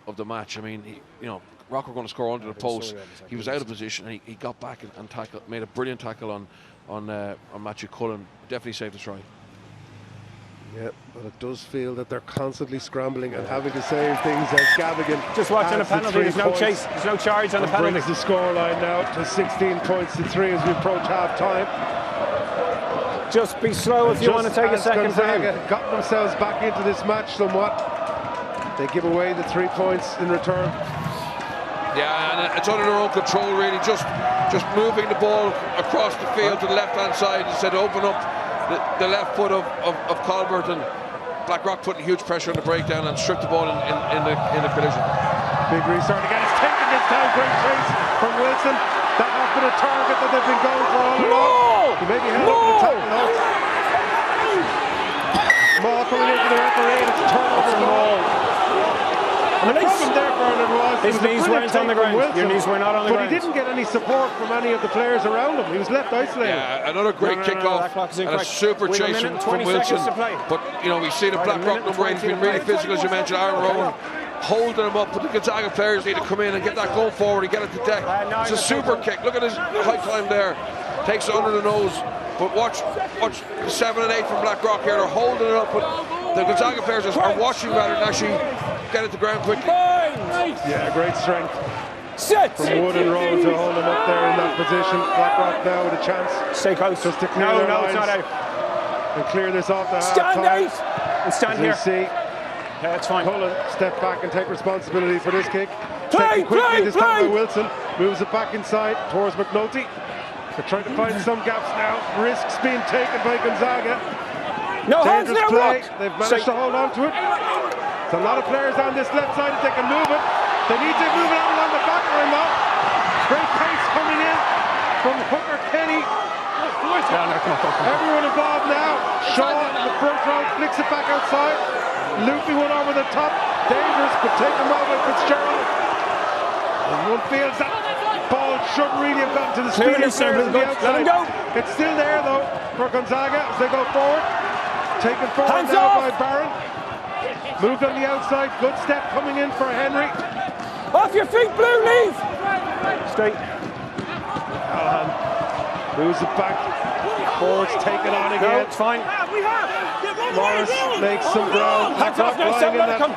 of the match. I mean, Rock were going to score under the post. He was out of position, and he got back and tackled, made a brilliant tackle on Matthew Cullen. Definitely saved the try. Yeah, but it does feel that they're constantly scrambling and having to save things as Gavigan. Just watching a penalty, there's no chase, there's no charge on the penalty. Brings the scoreline now to 16 points to 3 as we approach half time. Just be slow if you want to take a second time. Got themselves back into this match somewhat. They give away the 3 points in return. Yeah, and it's under their own control really, just moving the ball across the field to the left-hand side instead of open up the left foot of Colbert, and Blackrock putting huge pressure on the breakdown and stripped the ball in the collision. Big restart again. It's taken this time. Great chase from Wilson. That has been a target that they've been going for all along. He maybe held up the tackle now. Ball coming into the referee, and it's a turnover ball. And the problem there, Bernard, was his knees weren't on the ground. Your knees were not on the ground. But he didn't get any support from any of the players around him. He was left isolated. Yeah, another great kickoff and a super chase from Wilson. But we see the Blackrock number 8 has been really physical, as you mentioned. Aaron Rowan holding him up, but the Gonzaga players need to come in and get that going forward and get it to deck. It's a super kick. Look at his high climb there. Takes it under the nose. But watch the 7 and 8 from Blackrock here. They're holding it up, but the Gonzaga players are watching rather than actually get it to ground quickly. Yeah, great strength. Set. From Wood and Rowe to hold him up there in that position. Blackrock now with a chance. Stay close. Just to clear No, their no, lines it's not out. and clear this off the Stand half-time. out. And stand As here. we see Yeah, that's fine. Cullen step back and take responsibility for this kick. Play, Taken quickly play, this time play. by Wilson. Moves it back inside towards McNulty. They're trying to find some gaps now. Risks being taken by Gonzaga. No hands Dangerous now, play. Rock. They've managed to hold on to it. There's a lot of players on this left side if they can move it. They need to move it out along the back line though. Great pace coming in from Hooker Kenny. Everyone involved now. Shaw in the front row flicks it back outside. Looping one over the top. Dangerous, but taken well by Fitzgerald. And one feels that ball shouldn't really have gotten to the speed of players on the outside. It's still there though for Gonzaga as they go forward. Taken forward Hands now off. by Barron. Moved on the outside. Good step coming in for Henry. Off your feet, Blue, leave. Straight. Callahan moves it back. Forwards taken on No, again. it's fine. Morris makes some ground. Hands off now, Lying son, in let it that- come.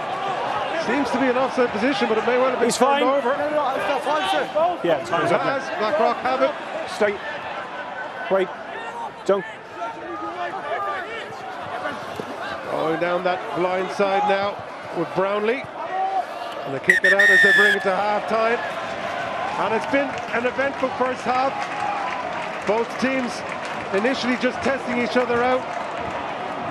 Seems to be an offside position, but it may well have been He's turned fine. over. Yeah, it's fine. It has. Blackrock have it. Straight. Wait. Don't. Going down that blind side now with Brownlee. And they kick it out as they bring it to half-time. And it's been an eventful first half. Both teams initially just testing each other out.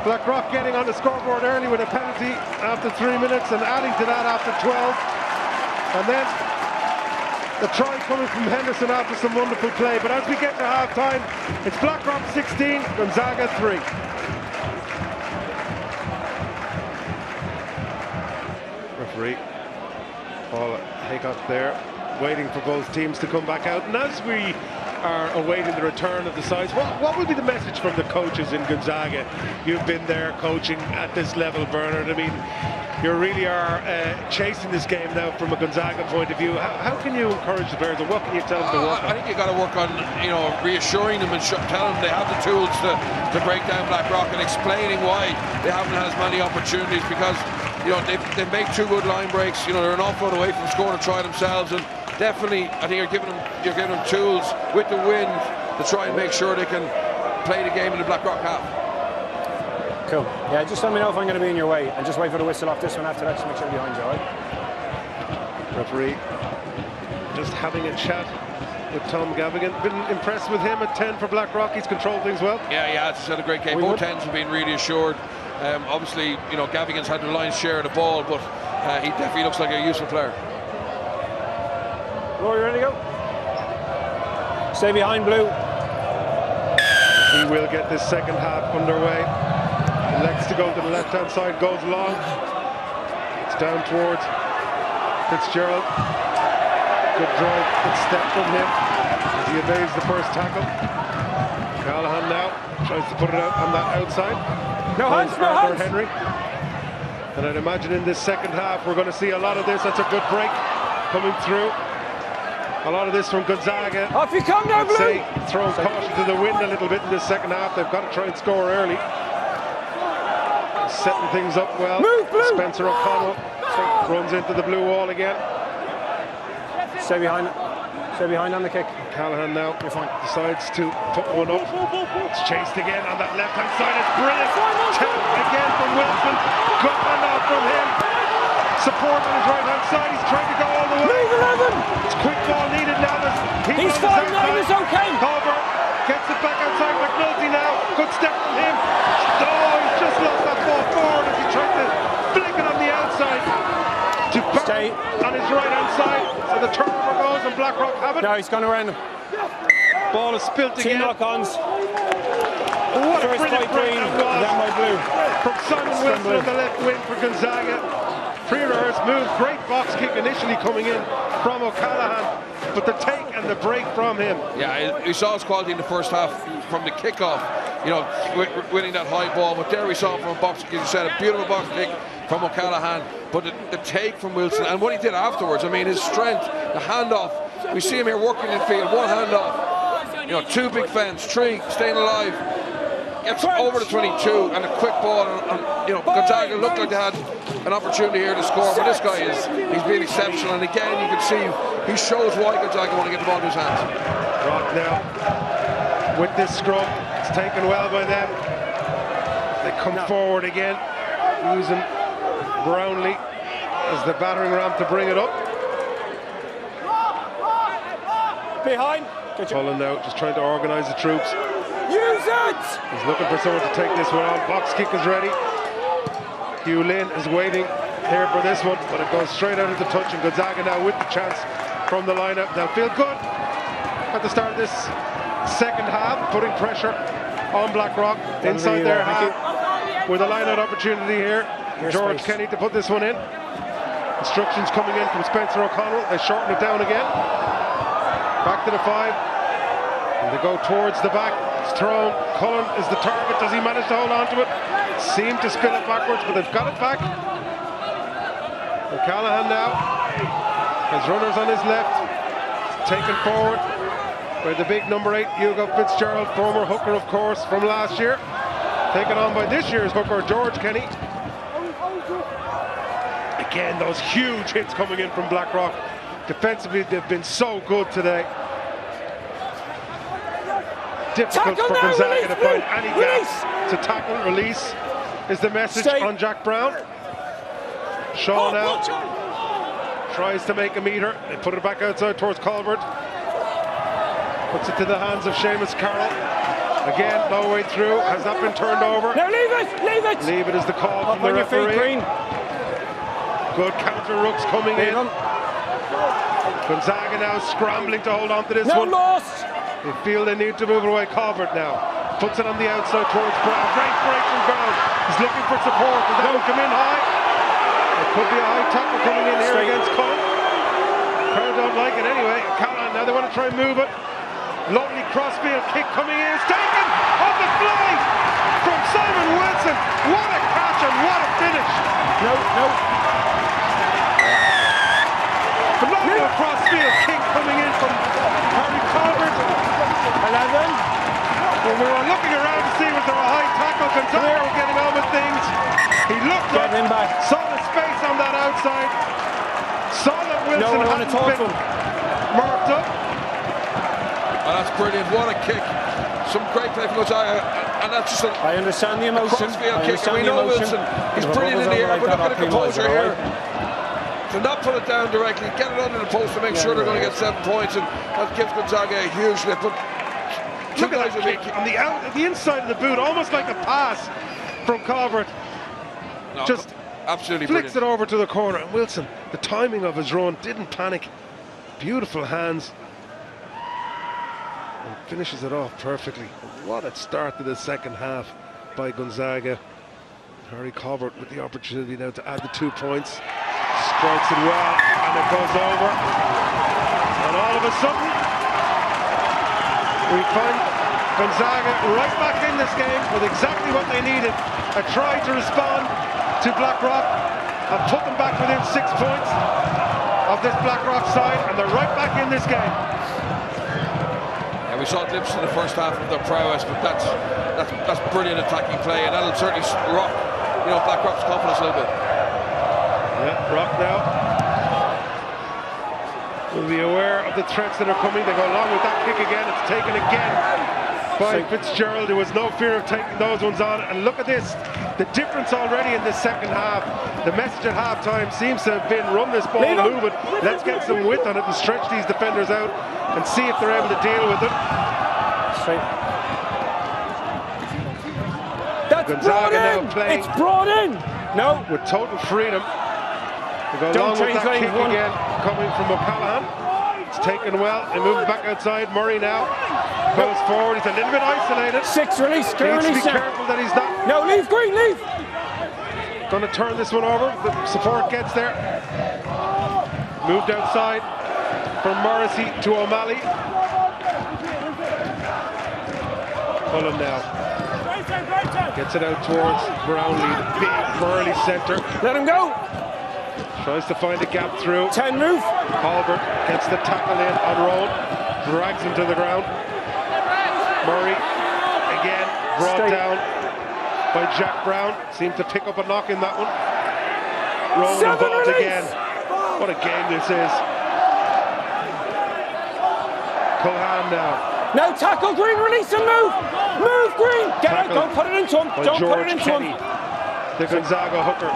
Blackrock getting on the scoreboard early with a penalty after 3 minutes and adding to that after 12. And then the try coming from Henderson after some wonderful play. But as we get to half-time, it's Blackrock 16, Gonzaga 3. Referee Paul Haycock there, waiting for both teams to come back out. And as we are awaiting the return of the sides, what will be the message from the coaches in Gonzaga? You've been there coaching at this level, Bernard. I mean, you really are chasing this game now from a Gonzaga point of view. How can you encourage the players, and what can you tell them to work on? I think you got to work on, reassuring them and telling them they have the tools to break down Blackrock and explaining why they haven't had as many opportunities, because they make 2 good line breaks. They're an awful lot away from scoring to try themselves, and definitely I think you're giving them tools with the wind to try and make sure they can play the game in the Blackrock half. Cool. Yeah, just let me know if I'm going to be in your way, and just wait for the whistle off this one after that to make sure you're behind you, all right? Referee just having a chat with Tom Gavigan. Been impressed with him at 10 for Blackrock. He's controlled things well. Yeah, it's had a great game. Both ends have been really assured. Obviously, Gavigan's had the lion's share of the ball, but he definitely looks like a useful player. Rory, ready to go? Stay behind, Blue. He will get this second half underway. Elects to go to the left-hand side, goes long. It's down towards Fitzgerald. Good drive, good step from him as he evades the first tackle. Callahan now tries to put it out on that outside. No hands, no hands. Henry. And I'd imagine in this second half we're going to see a lot of this. That's a good break coming through. A lot of this from Gonzaga. Off you come now, Blue. Say, throwing caution to the wind a little bit in this second half. They've got to try and score early. Setting things up well. Move, Blue. Spencer O'Connell runs into the blue wall again. Stay behind. Stay behind on the kick. Callahan now You're fine. decides to put one up. It's chased again on that left-hand side. It's brilliant. Tell again from Wilson. Good handoff from him. Support on his right-hand side. He's trying to go all the way. Move 11. It's quick ball needed now. He's fine now. It's okay. Culver gets it back outside. McNulty now. Good step from him. Oh, he's just lost that ball forward as he tried to flick it on the outside to Barry on his right-hand side. So the turnover goes and Blackrock have it. No, he's gone around him. Ball is spilt Team again. lock-ons. What a First brilliant by break Green, that was. then by Blue. From Simon Wilson on the left wing for Gonzaga. Freer's move, great box kick initially coming in from O'Callaghan, but the take and the break from him. Yeah, we saw his quality in the first half from the kickoff, winning that high ball. But there we saw from a box kick, as you said, a beautiful box kick from O'Callaghan. But the take from Wilson and what he did afterwards, I mean, his strength, the handoff. We see him here working in field, one handoff, 2 big fence, 3 staying alive. Gets over the 22 and a quick ball. And Gonzaga looked like they had an opportunity here to score, but this guy he's been exceptional, and again you can see he shows why Gonzaga want to get the ball to his hands. Rock now with this scrum, it's taken well by them. They come forward again, using Brownlee as the battering ram to bring it up. Behind. Cullen now just trying to organise the troops. Use it! He's looking for someone to take this one on. Box kick is ready. Hugh Lynn is waiting here for this one, but it goes straight out of the touch, and Gonzaga now with the chance from the lineup. They'll feel good at the start of this second half, putting pressure on Blackrock inside their half with a line-out opportunity here. George Kenny to put this one in. Instructions coming in from Spencer O'Connell. They shorten it down again. Back to the 5. And they go towards the back. It's thrown. Cullen is the target. Does he manage to hold on to it? Seem to spin it backwards, but they've got it back. O'Callaghan now has runners on his left. Taken forward by the big number 8, Hugo Fitzgerald, former hooker, of course, from last year. Taken on by this year's hooker, George Kenny. Again, those huge hits coming in from Blackrock. Defensively, they've been so good today. Difficult for Gonzaga to find any gaps to tackle. Release is the message on Jack Brown. Shaw now tries to make a meter. They put it back outside towards Colbert. Puts it to the hands of Seamus Carroll. Again, no way through. Has that been turned over? No, leave it! Leave it! Leave it is the call from the referee. Good counter rooks coming in. Gonzaga now scrambling to hold on to this one. Loss! They feel they need to move away. Colbert now puts it on the outside towards Brown. Great break from Brown. He's looking for support. Does that one come in high? It could be a high tackle coming in here against Cullen. Crowd don't like it anyway. Callahan now, they want to try and move it. Lovely crossfield kick coming in. It's taken off the fly from Simon Wilson. What a catch and what a finish. No. Phenomenal crossfield kick coming in from Harry Colbert. 11. When we were looking around to see was there a high tackle, Gonzaga were getting on with things. He looked up, saw the space on that outside, saw that Wilson hadn't been marked up. Oh, that's brilliant. What a kick. Some great play from Gonzaga, and that's just I understand the emotion. Crossfield kick. We know Wilson. He's brilliant in the air, but look at the composure here. To not put it down directly, get it under the post to make sure they're going to get 7 points, and that gives Gonzaga a huge lift. But look at that kick on the inside of the boot, almost like a pass from Colbert. No, just absolutely flicks brilliant. it over to the corner, and Wilson, the timing of his run, didn't panic. Beautiful hands. And finishes it off perfectly. What a start to the second half by Gonzaga. Harry Colbert with the opportunity now to add the 2 points. Strikes it well, and it goes over. And all of a sudden, we find Gonzaga right back in this game with exactly what they needed. A try to respond to Blackrock and put them back within 6 points of this Blackrock side, and they're right back in this game. We saw glimpses in the first half of their prowess, but that's brilliant attacking play, and that'll certainly rock, Blackrock's confidence a little bit. Yeah, Rock now will be aware of the threats that are coming. They go along with that kick again. It's taken again by Fitzgerald. There was no fear of taking those ones on. And look at this, the difference already in this second half. The message at halftime seems to have been run this ball, move it. Let's get some width on it and stretch these defenders out and see if they're able to deal with it. That's Gonzaga now playing. It's brought in. No. With total freedom. They go along with that kick again, coming from O'Callaghan. It's taken well. They move it back outside. Murray now goes forward. He's a little bit isolated. 6 release. Needs to be careful that he's not. No, leave, Green, leave. Going to turn this one over. The support gets there. Moved outside from Morrissey to O'Malley. Cullen now gets it out towards Brownlee, the big burly centre. Let him go. Tries to find a gap through. 10 move. Colbert gets the tackle in on Rowan, drags him to the ground. Murray again brought down by Jack Brown. Seemed to pick up a knock in that one. Rowan 7 involved release. again. What a game this is. Cohan now. Now tackle Green, release and move. Move Green. Get out, Tackle don't put it into him. by Don't put George it into Kenny, him. the Gonzaga hooker.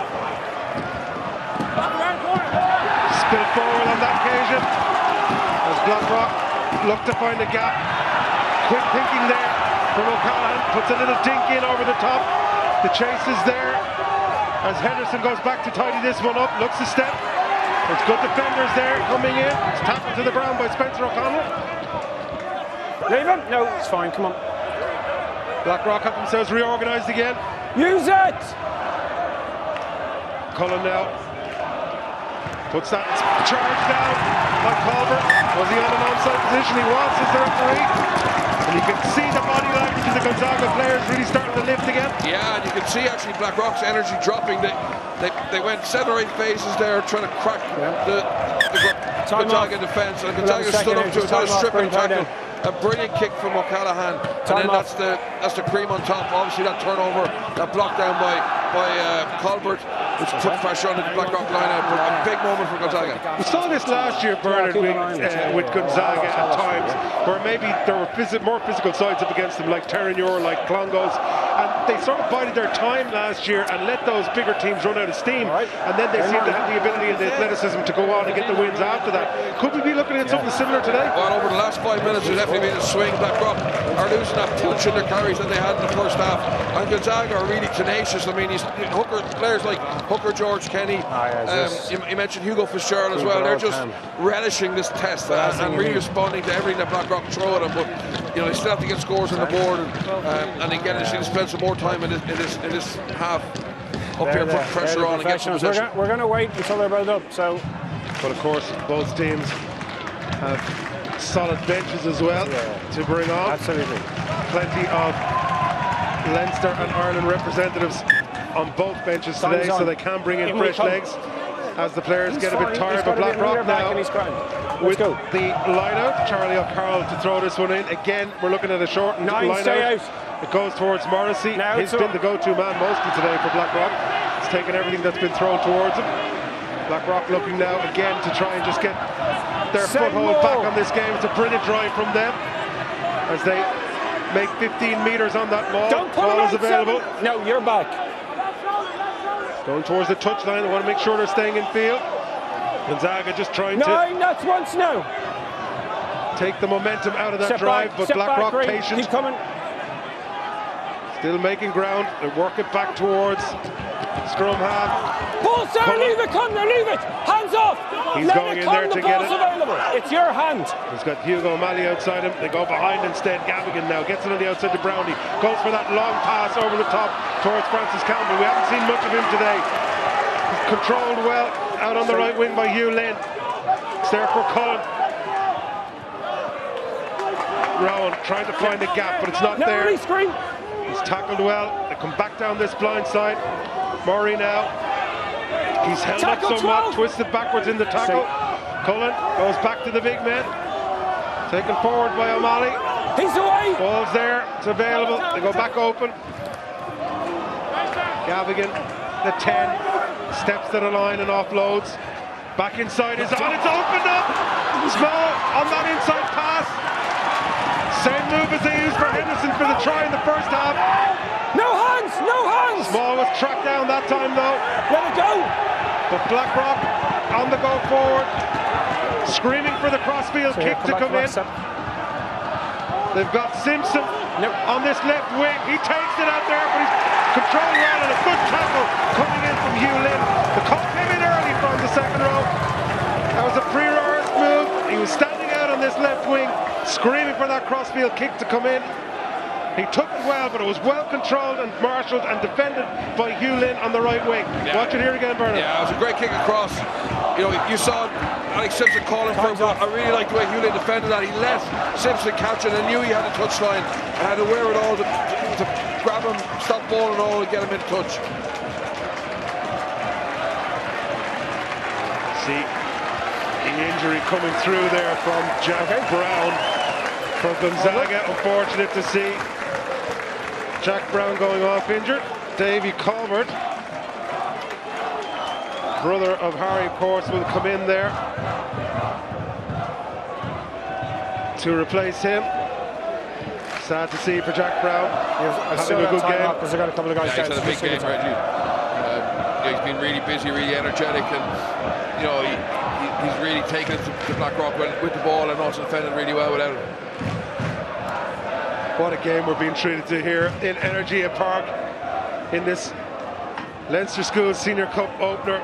Spill forward on that occasion as Blackrock look to find a gap. Quick thinking there from O'Callaghan, puts a little dink in over the top. The chase is there as Henderson goes back to tidy this one up, looks to step. There's good defenders there coming in. It's tackled to the ground by Spencer O'Connell. Leave him. No, it's fine. Come on. Blackrock have themselves reorganised again. Use it. Cullen now puts that charge down by Colbert. Was he on an onside position? He was, as the referee. And you can see the body language of the Gonzaga players really starting to lift again. Yeah, and you can see actually Blackrock's energy dropping. They went 7 or 8 phases there trying to crack the Gonzaga defence. And Gonzaga stood up to another stripping tackle. A brilliant kick from O'Callaghan, and then that's the cream on top. Obviously that turnover, that block down by Colbert, which put pressure on the Blackrock line-out. But a big moment for Gonzaga. We saw this last year, Bernard, with Gonzaga at times, where maybe there were more physical sides up against them, like Terranure, like Clongowes, and they sort of bided their time last year and let those bigger teams run out of steam, and then they seemed to have the ability and the athleticism to go on and get the wins after that. Could we be looking at something similar today? Well, over the last 5 minutes, there's definitely been a swing. Blackrock are losing that punch in their carries that they had in the first half, and Gonzaga are really tenacious. I mean, players like Hooker, George Kenny, you mentioned Hugo Fitzgerald as well. They're just relishing this test and really responding to everything that Blackrock throw at them. But they still have to get scores on the board, and again, they should spend some more time in this half up here, put pressure on and get some possession. We're going to wait until they're built up. So, but of course, both teams have solid benches as well to bring on. Absolutely. Plenty of Leinster and Ireland representatives on both benches today, so they can bring in fresh legs as the players get a bit tired. But Blackrock now with the line-out. Charlie O'Carroll to throw this one in. Again, we're looking at a short line-out. It goes towards Morrissey. He's been the go-to man mostly today for Blackrock. He's taken everything that's been thrown towards him. Blackrock looking now again to try and just get their foothold back on this game. It's a brilliant drive from them as they make 15 metres on that maul. Ball is available. No, you're back. Going towards the touchline. They want to make sure they're staying in field. Gonzaga just trying to that's once now. Take the momentum out of that drive, but Blackrock patient. Keep coming. Still making ground. They work it back towards scrum half. Ball, sir, leave it, Connor, leave it. Hands off. He's going in there to get it. Available. It's your hand. He's got Hugo O'Malley outside him. They go behind instead. Gavigan now gets it on the outside to Brownie. Goes for that long pass over the top towards Francis Campbell. We haven't seen much of him today. He's controlled well out on the right wing by Hugh Lynn. It's there for Cullen. Rowan trying to find a gap, but it's not there. He's tackled well. They come back down this blind side. Murray now. He's held up somewhat, twisted backwards in the tackle. Cullen goes back to the big man. Taken forward by O'Malley. He's away. Ball's there. It's available. They go back open. Gavigan, the 10, steps to the line and offloads. Back inside is on. It's opened up. Small on that inside pass. Same move as they used for Henderson for the try in the first half. No hands, no hands. Small was tracked down that time though. Let it go. But Blackrock on the go forward, screaming for the crossfield kick to come in. They've got Simpson on this left wing. He takes it out there, but he's controlled well and a good tackle coming in from Hugh Lynn. The call came in early from the second row. That was a pre-rehearsed move. He was standing out on this left wing, screaming for that crossfield kick to come in. He took it well, but it was well controlled and marshalled and defended by Hugh Lynn on the right wing. Watch it here again, Bernard. Yeah, it was a great kick across. You saw Alex Simpson calling for it, but I really like the way Hugh Lynn defended that. He let Simpson catch it and knew he had a touchline and had to wear it all to grab him, stop ball and all, and get him in touch. See the injury coming through there from Jack Brown for Gonzaga. Unfortunate to see Jack Brown going off injured. Davy Colbert brother of Harry, of course, will come in there to replace him. Sad to see for Jack Brown. Having a good game. Because I got a couple of guys. Yeah, he's had a big game, Reggie. He's been really busy, really energetic, and you know he's really taken it to Blackrock with the ball and also defending really well without it. What a game we're being treated to here in Energia Park in this Leinster Schools Senior Cup opener.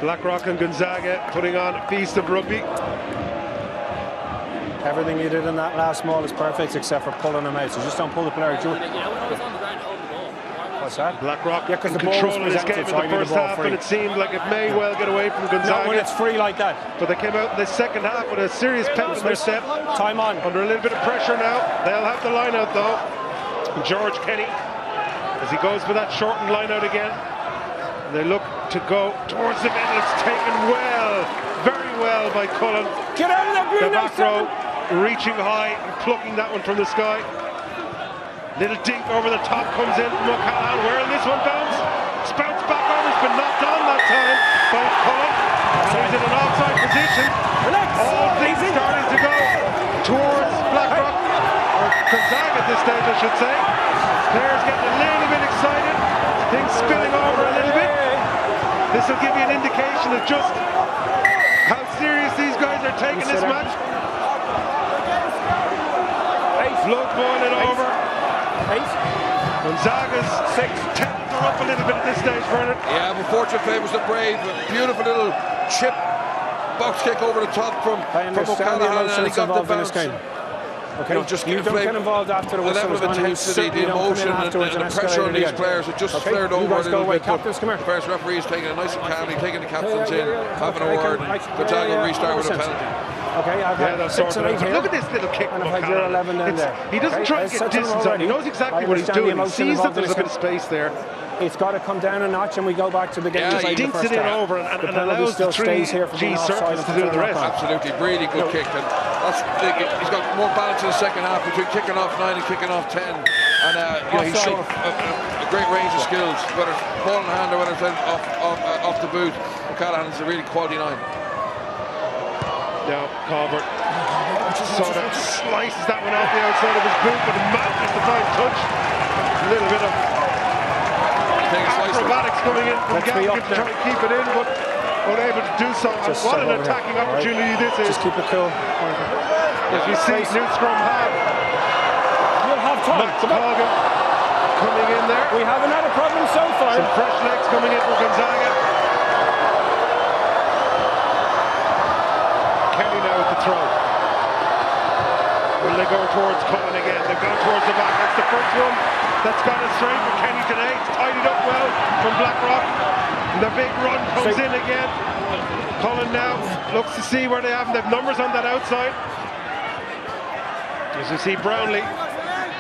Blackrock and Gonzaga putting on a feast of rugby. Everything you did in that last maul is perfect except for pulling them out. So just don't pull the player. What's that? Blackrock yeah, in control of this game in the first half, and it seemed like it may well get away from Gonzaga. Not when it's free like that. But they came out in the second half with a serious pep in their step. Time on. Under a little bit of pressure now. They'll have the line out though. George Kenny, as he goes for that shortened line out again. They look to go towards the middle. It's taken well, very well by Cullen. Get out of there, the back row, reaching high and plucking that one from the sky. Little dink over the top comes in from O'Callaghan. Where will this one bounce? It's bounced back over. It's been knocked on that time by Cullen. And he's in an offside position. All things starting to go towards Blackrock, or Gonzaga at this stage, I should say. Players getting a little bit excited. Things spilling over a little bit. This will give you an indication of just how serious these guys are taking this match. Blood boiling over. Gonzaga's 6-10 are up a little bit at this stage, Bernard. Yeah, but fortune favours the brave. A beautiful little chip box kick over the top from O'Callaghan, and he got the bounce. Okay, you don't get involved after the whistle. The level of intensity, the emotion, and the pressure on these players, it just flared over a little bit. Captains, come here. The first referee is taking it nice and calmly, taking the captains in, having a word, and Gonzaga will restart with a penalty. Okay, I've had 6 and 8 here. Look at this little kick. And I've had your 11 down there. He doesn't try to get distance on. He knows exactly what he's doing. He sees that there's a bit of space there. It's got to come down a notch, and we go back to the game. He dinks it in over and allows the 3G surface to do the rest. Absolutely, really good kick. And he's got more balance in the second half between kicking off 9 and kicking off 10. And he's shown a great range of skills, whether it's ball in hand or whether it's off the boot. O'Callaghan is a really quality 9. Now Colbert sort of slices that one off the outside of his boot, but a magnified touch. A little bit of acrobatics coming in from Gallagher to try to keep it in, but unable to do so. And what an attacking opportunity this is. Just keep it cool. As we see, new scrum half. You'll have time. Matt Colgan coming in there. We haven't had a problem so far. Some fresh legs coming in for Gonzaga. Kenny now with the throw. Will they go towards Cullen again? They've gone towards the back. That's the first one that's gone astray for Kenny today. It's tidied up well from Blackrock. And the big run comes in again. Cullen now looks to see where they have them. They've numbers on that outside. As you see Brownlee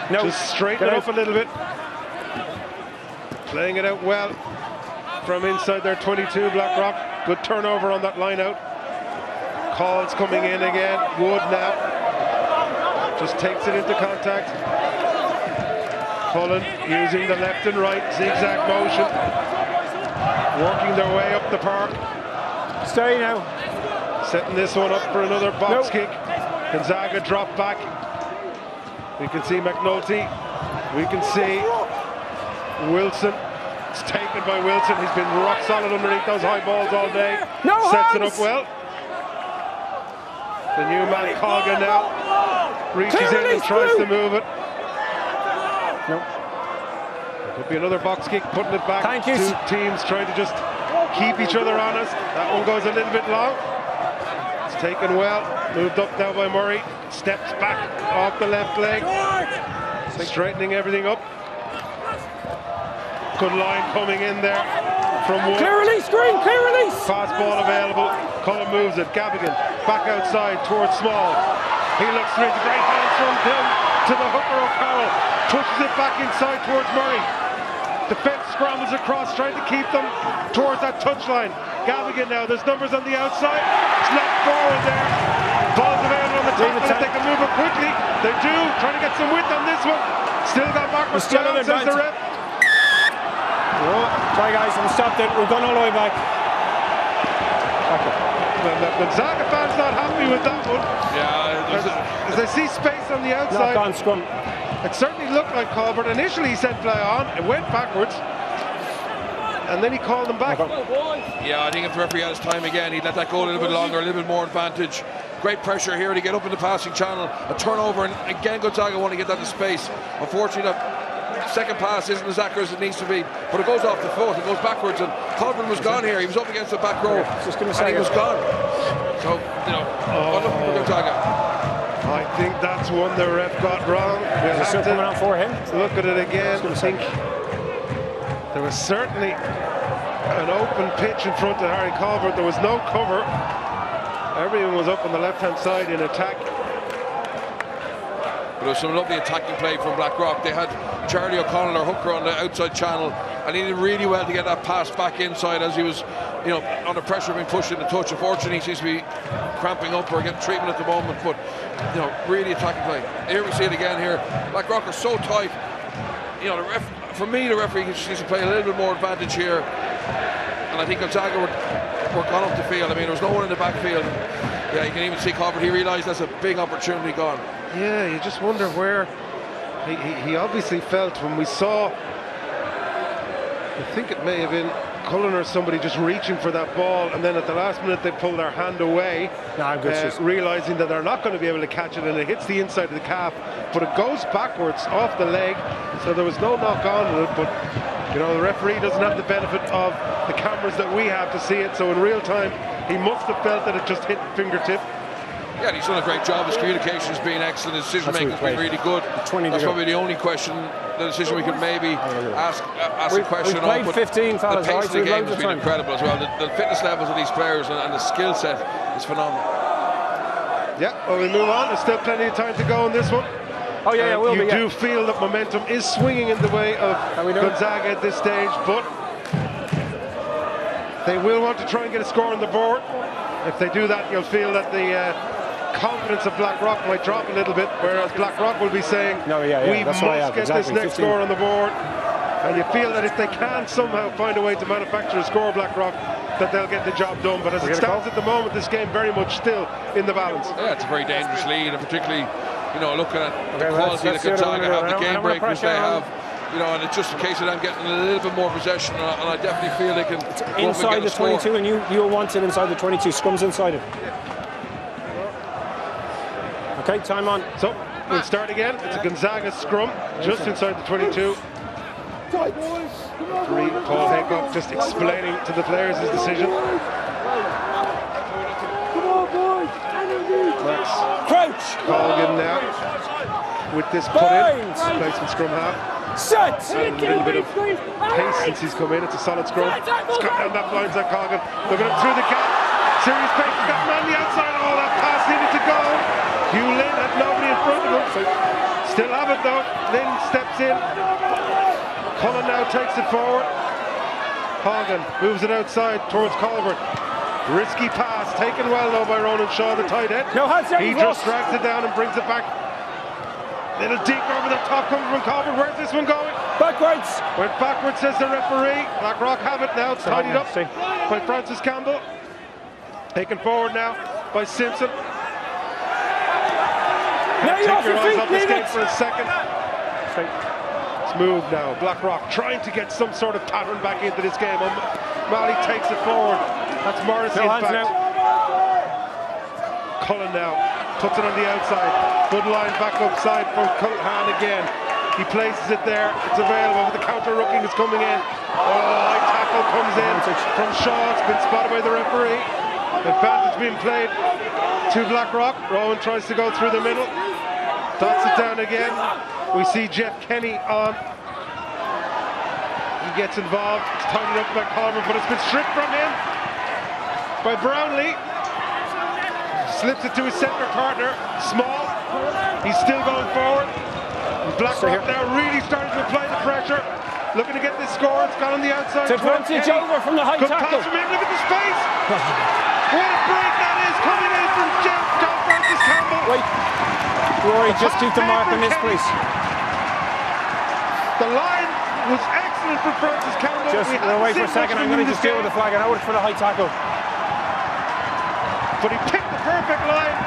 just straighten it up a little bit. Playing it out well from inside their 22, Blackrock. Good turnover on that line out. Calls coming in again. Wood now just takes it into contact. Cullen using the left and right zigzag motion, working their way up the park. Stay now. Setting this one up for another box kick. Gonzaga drop back. We can see McNulty. We can see Wilson. It's taken by Wilson. He's been rock solid underneath those high balls all day. Sets it up well. The new man Colgan now reaches in and tries to move it. No. Could be another box kick, putting it back. Thank you. Two teams trying to just keep each other honest. That one goes a little bit long. It's taken well. Moved up now by Murray. Steps back off the left leg. Straightening everything up. Good line coming in there from Wood. Clear release, Green, clear release. Fast ball available. Cullen moves it. Gavigan back outside towards Small. He looks through. It's a great hands from him to the hooker O'Carroll. Pushes it back inside towards Murray. Defense scrambles across, trying to keep them towards that touchline. Gavigan now, there's numbers on the outside. Snap forward there. Ball's available on the top, and if they can move it quickly, they do. Trying to get some width on this one. Still got Marcus down, says the ref. Sorry guys, I'm stopped it. We've gone all the way back. Well, the Gonzaga fans not happy with that one. Yeah, as I see space on the outside. Knock on scrum. It certainly looked like Colbert. Initially he said play on, it went backwards, and then he called them back. yeah, I think if the referee had his time again, he'd let that go a little bit longer, a little bit more advantage. Great pressure here to get up in the passing channel, a turnover, and again Gonzaga want to get that to space. Unfortunately, the second pass isn't as accurate as it needs to be, but it goes off the foot, it goes backwards, and Colbert was gone here. He was up against the back row, and he was gone. So, unlucky for Gonzaga. I think that's one the ref got wrong. We'll have still to coming on for him. look at it again. I think there was certainly an open pitch in front of Harry Colbert. There was no cover. Everyone was up on the left-hand side in attack. But there was some lovely attacking play from Blackrock. They had Charlie O'Connell, our hooker, on the outside channel, and he did really well to get that pass back inside as he was, under pressure of being pushed in the touch. Unfortunately, he seems to be cramping up or getting treatment at the moment, but really attacking play. Here we see it again here. Blackrock are so tight. For me, the referee just needs to play a little bit more advantage here. And I think Gonzaga were gone up the field. I mean, there was no one in the backfield. Yeah, you can even see Colbert. He realised that's a big opportunity gone. Yeah, you just wonder where he obviously felt when we saw, I think it may have been Cullen or somebody just reaching for that ball, and then at the last minute they pull their hand away, realising that they're not going to be able to catch it, and it hits the inside of the calf, but it goes backwards off the leg, so there was no knock on it, but the referee doesn't have the benefit of the cameras that we have to see it, so in real time he must have felt that it just hit fingertip. Yeah, he's done a great job. His communication has been excellent. His decision making has been really good. That's probably the only question, the decision we could maybe ask a question on. We've played 15 fellas, the pace of the game has been time. incredible as well. The fitness levels of these players and the skill set is phenomenal. Yeah, well, we move on. There's still plenty of time to go in this one. Oh yeah, we'll you do feel that momentum is swinging in the way of Gonzaga at this stage, but they will want to try and get a score on the board. If they do that, you'll feel that the confidence of Blackrock might drop a little bit, whereas Blackrock will be saying, we must get this next score on the board. And you feel that if they can somehow find a way to manufacture a score, Blackrock, that they'll get the job done. But as it stands at the moment, this game very much still in the balance. Yeah, it's a very dangerous lead, and particularly, looking at the quality that Gonzaga have, the game breakers they have. And it's just a case of them getting a little bit more possession, and I definitely feel they can go inside the 22, and you want it inside the 22. Scrum's inside it. Okay, time on. So we'll start again. It's a Gonzaga scrum just inside the 22. Paul Haycock just explaining to the players his decision. Max Colgan now with this put in, placement scrum half. Set! And a little bit of pace since he's come in. It's a solid scrum. It's got down that blindside Colgan. Looking up through the gap. Serious pace. He's got a man on the outside. Oh, that pass needed to go. Hugh Lynn had nobody in front of him. Still have it though. Lynn steps in. Cullen now takes it forward. Colgan moves it outside towards Colbert. Risky pass, taken well though by Ronan Shaw, the tight end. He just drags it down and brings it back. Little deep over the top coming from Colbert. Where's this one going? Backwards. Went backwards, says the referee. Blackrock have it now. It's tidied up by Francis Campbell. Taken forward now by Simpson. Take your eyes off this game for a second. It's moved now. Blackrock trying to get some sort of pattern back into this game. Malley takes it forward. That's Morrissey in fact. Cullen now puts it on the outside. Good line back upside from Culhan again. He places it there. It's available, but the counter rooking is coming in. High tackle comes in from Shaw. It's been spotted by the referee. Advantage being played to Blackrock. Rowan tries to go through the middle. Dots it down again. We see Jeff Kenny on. He gets involved. It's tidied up by Colbert, but it's been stripped from him by Brownlee. Slips it to his centre partner, Small. He's still going forward. Blackrock now really starting to apply the pressure. Looking to get this score. It's got on the outside. Advantage over from the high tackle. Pass from him. Look at the space. What a break that is coming in from John Francis Campbell. Wait. Rory, just keep the mark on this, please. The line was excellent. excellent from Francis Campbell. Just wait for a second. I'm going to just deal with the flag. I know it's for the high tackle. But he picked the perfect line.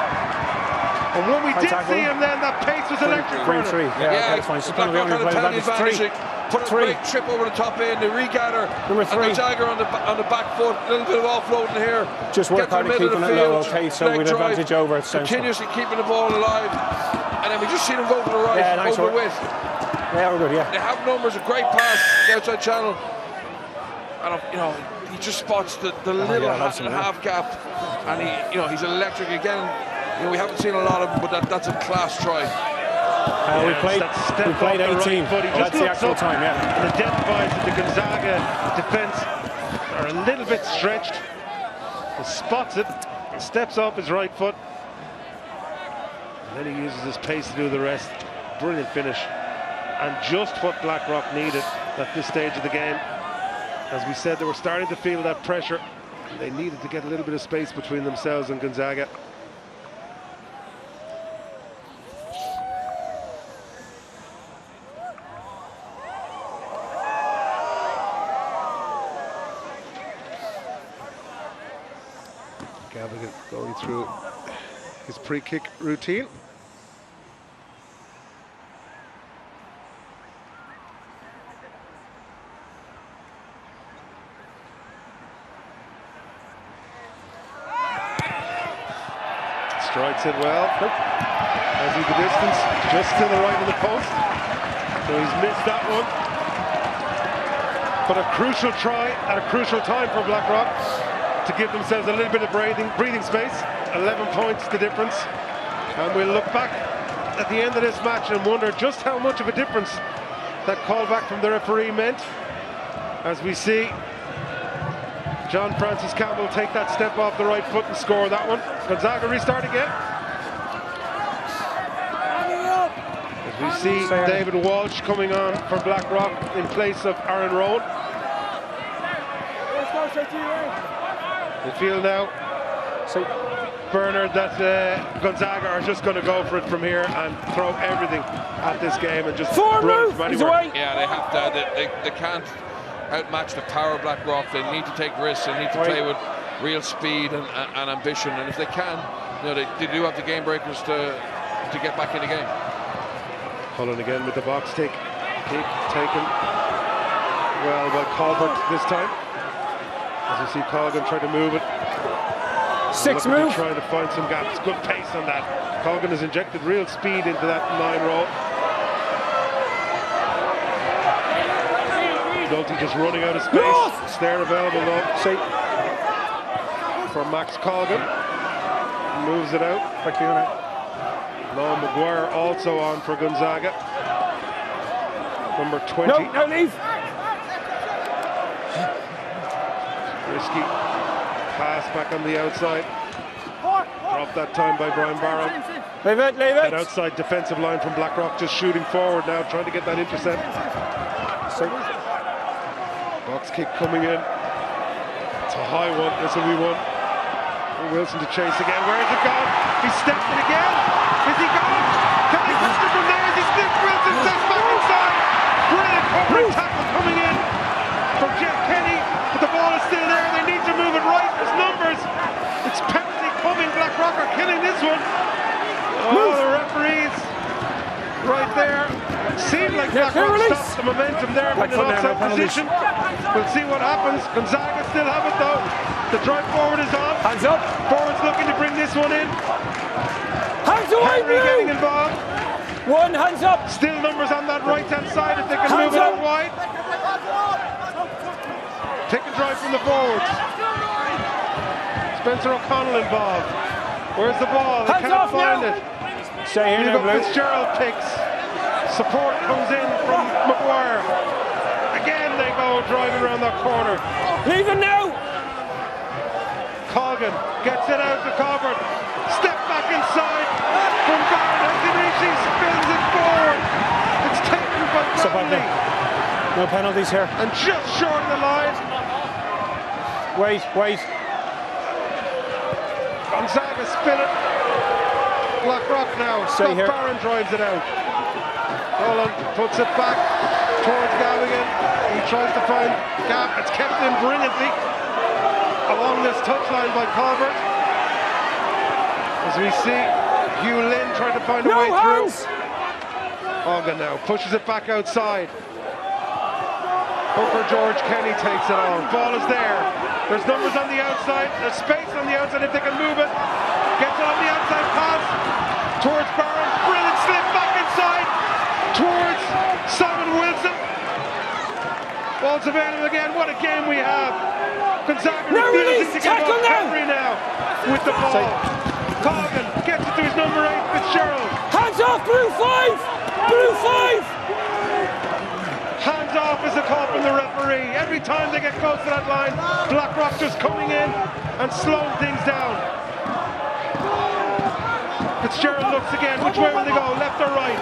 And when we did see him then, that pace was electric. Green 3. Yeah, that's fine. It's going to be only played back. It's 3. Put a great trip over the top end, the regather, Number 3. and Gonzaga on the back foot, a little bit of offloading here. Just work hard at keeping it low, okay, so with advantage over at centre. Continuously keeping the ball alive, and then we just see them go to the right, nice over work. width. Yeah, we're good, yeah. They have numbers, a great pass, the outside channel, and he just spots the little half gap, and he's electric again. We haven't seen a lot of him, but that's a class try. We played 18. That's the actual time, yeah. And identifies that the Gonzaga defence are a little bit stretched. He spots it, and steps off his right foot. And then he uses his pace to do the rest. Brilliant finish. And just what Blackrock needed at this stage of the game. As we said, they were starting to feel that pressure. They needed to get a little bit of space between themselves and Gonzaga. Gavin going through his pre-kick routine. Strides it well. As he the distance, just to the right of the post. So he's missed that one. But a crucial try at a crucial time for Blackrock to give themselves a little bit of breathing space. 11 points the difference. And we'll look back at the end of this match and wonder just how much of a difference that call back from the referee meant. As we see John Francis Campbell take that step off the right foot and score that one. Gonzaga restart again. As we see David Walsh coming on for Blackrock in place of Aaron Rowan. They feel now, Bernard, that Gonzaga are just going to go for it from here and throw everything at this game and just run from anywhere. Yeah, they have to. They can't outmatch the power of Blackrock. They need to take risks. They need to play with real speed and ambition. And if they can, they do have the game breakers to get back in the game. Cullen again with the box kick taken well by Colbert this time. As you see Colgan try to move it. Six move. Trying to find some gaps. Good pace on that. Colgan has injected real speed into that 9 roll. Nolte just running out of space. Snare available though. For Max Colgan. Moves it out. Noah Maguire also on for Gonzaga. Number 20. No, leave. Risky pass back on the outside. Dropped that time by Brian Barrow. Leave it. That outside defensive line from Blackrock just shooting forward now, trying to get that intercept. Box kick coming in. It's a high one. This will be one. Wilson to chase again. Where is it gone? He stepped it again. Is he gone? Can they catch it from there? Is he still? Wilson steps back inside. Brilliant covering tackle coming in from Jeff Kenny. But the ball is still there. They need to move it right. There's numbers. It's penalty coming. Blackrock are killing this one. Oh, the referees right there. Seemed like Blackrock stopped the momentum there in an offside position. We'll see what happens. Gonzaga still have it though. The drive forward is on. Hands up. Forward's looking to bring this one in. Hands away, Henry getting involved. One, hands up. Still numbers on that right hand side if they can move it out wide. Take a drive from the forwards. Spencer O'Connell involved. Where's the ball? They can't find it. Stay here now, Blue. Fitzgerald picks. Support comes in from Maguire. Again they go driving around that corner. Leave it now. Colgan gets it out to Colbert. Step back inside from Garner. Dimitri spins it forward. It's taken by Bradley. No penalties here. And just short of the line. Wait. Gonzaga spin it. Blackrock now. Scott Barron drives it out. Dolan puts it back towards Gavigan. He tries to find Gav. It's kept in brilliantly along this touchline by Colbert. As we see Hugh Lynn trying to find a way through. Hogan now pushes it back outside. Hooker George Kenny takes it on. Ball is there. There's numbers on the outside. There's space on the outside if they can move it. Gets it on the outside pass towards Barron. Brilliant slip back inside towards Simon Wilson. Ball's available again. What a game we have. Gonzaga refusing to give up Henry now with the ball. Colgan gets it to his number 8, Fitzgerald. Hands off, Blue 5! Blue 5! Hands off is a call from the referee. Every time they get close to that line, Blackrock just coming in and slowing things down. Fitzgerald looks again. Which way will they go? Left or right?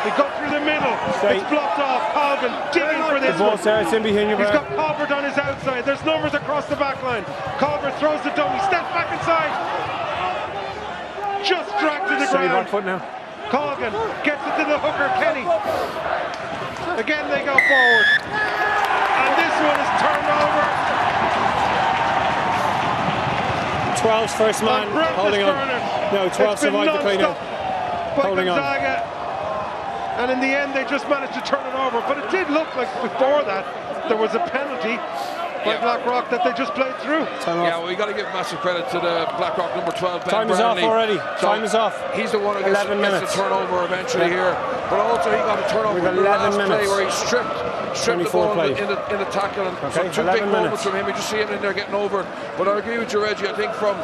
They go through the middle. It's blocked off. Colgan digging for this one. He's got Colbert on his outside. There's numbers across the back line. Colbert throws the dummy. Steps back inside. Just dragged to the ground. Colgan gets it to the hooker, Kenny. Again they go forward. And this one is turned over. 12's first man, holding on. No, 12 survived the play now. Holding on. And in the end they just managed to turn it over. But it did look like before that there was a penalty by Blackrock that they just played through. Yeah, well, we got to give massive credit to the Blackrock number 12. Ben Time is Brownlee. off already. So Time is off. He's the one who gets the turnover eventually here. But also he got a turnover in the last play where he stripped the ball in the tackle. And so two big moments from him. You just see him in there getting over. But I agree with you, Reggie. I think from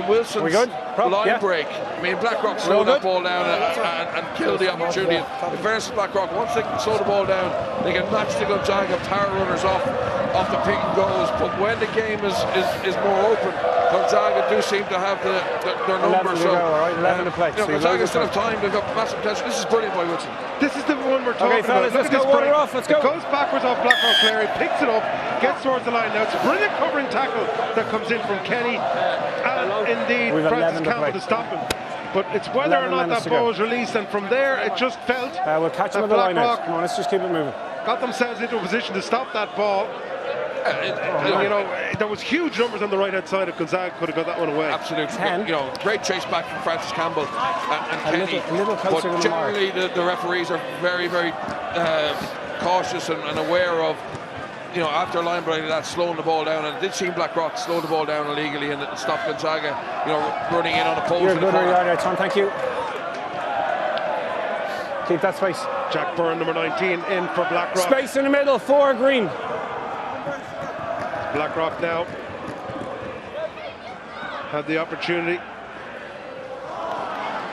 Wilson's line break, I mean, Blackrock slowed that ball down and killed the opportunity. In fairness to Blackrock, once they can slow the ball down, they can match the Gonzaga power runners off the pick and goes. But when the game is more open, Gonzaga do seem to have their numbers. 11 to play. Gonzaga still have time. They've got massive potential. This is brilliant by Wilson. This is the one we're talking about. Let's go. Water off. Let's go. It goes backwards off Blackrock player. He picks it up, gets towards the line. Now it's a brilliant covering tackle that comes in from Kenny. And indeed, Francis Campbell to stop him. But it's whether or not that ball was released, and from there it just felt we'll catch him at the line out. Come on, let's just keep it moving. Got themselves into a position to stop that ball. You know, there was huge numbers on the right-hand side. If Gonzaga could have got that one away. Absolutely. You know, great chase back from Francis Campbell and Kenny. But generally, the referees are very, very cautious and aware of, you know, after line break that, slowing the ball down. And it did seem Blackrock slowed the ball down illegally and stopped Gonzaga, you know, running in on a post. You're good where you are there, Tom. Thank you. Keep that space. Jack Byrne, number 19, in for Blackrock. Space in the middle, 4 green. Blackrock now had the opportunity.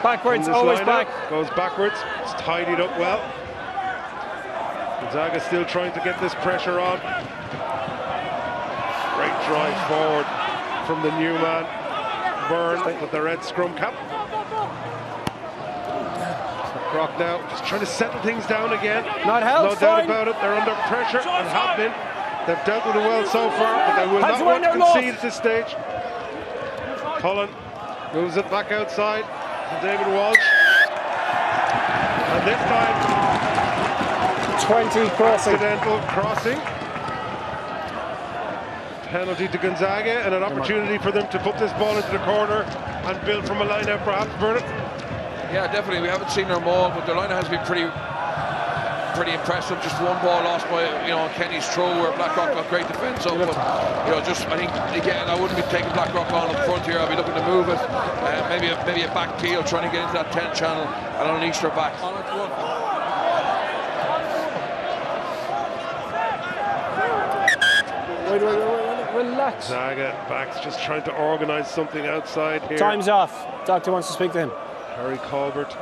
Backwards, always back. Goes backwards. It's tidied up well. Gonzaga still trying to get this pressure on. Great drive forward from the new man, Byrne, with the red scrum cap. Blackrock now just trying to settle things down again. Not help, no doubt about it. They're under pressure and have been. They've dealt with it well so far, but they will not want to concede at this stage. Cullen moves it back outside to David Walsh. And this time, 20 crossing. Accidental crossing. Penalty to Gonzaga and an opportunity for them to put this ball into the corner and build from a line out perhaps, Bernard. Yeah, definitely. We haven't seen their maul, but their line has been pretty impressive. Just one ball lost by, you know, Kenny's throw where Blackrock got great defence up. But, you know, just I think again I wouldn't be taking Blackrock on up front here. I'd be looking to move it. Maybe a back peel, trying to get into that 10 channel and unleash their back. Wait, relax. Gonzaga backs just trying to organise something outside here. Time's off. Doctor wants to speak to him. Harry Colbert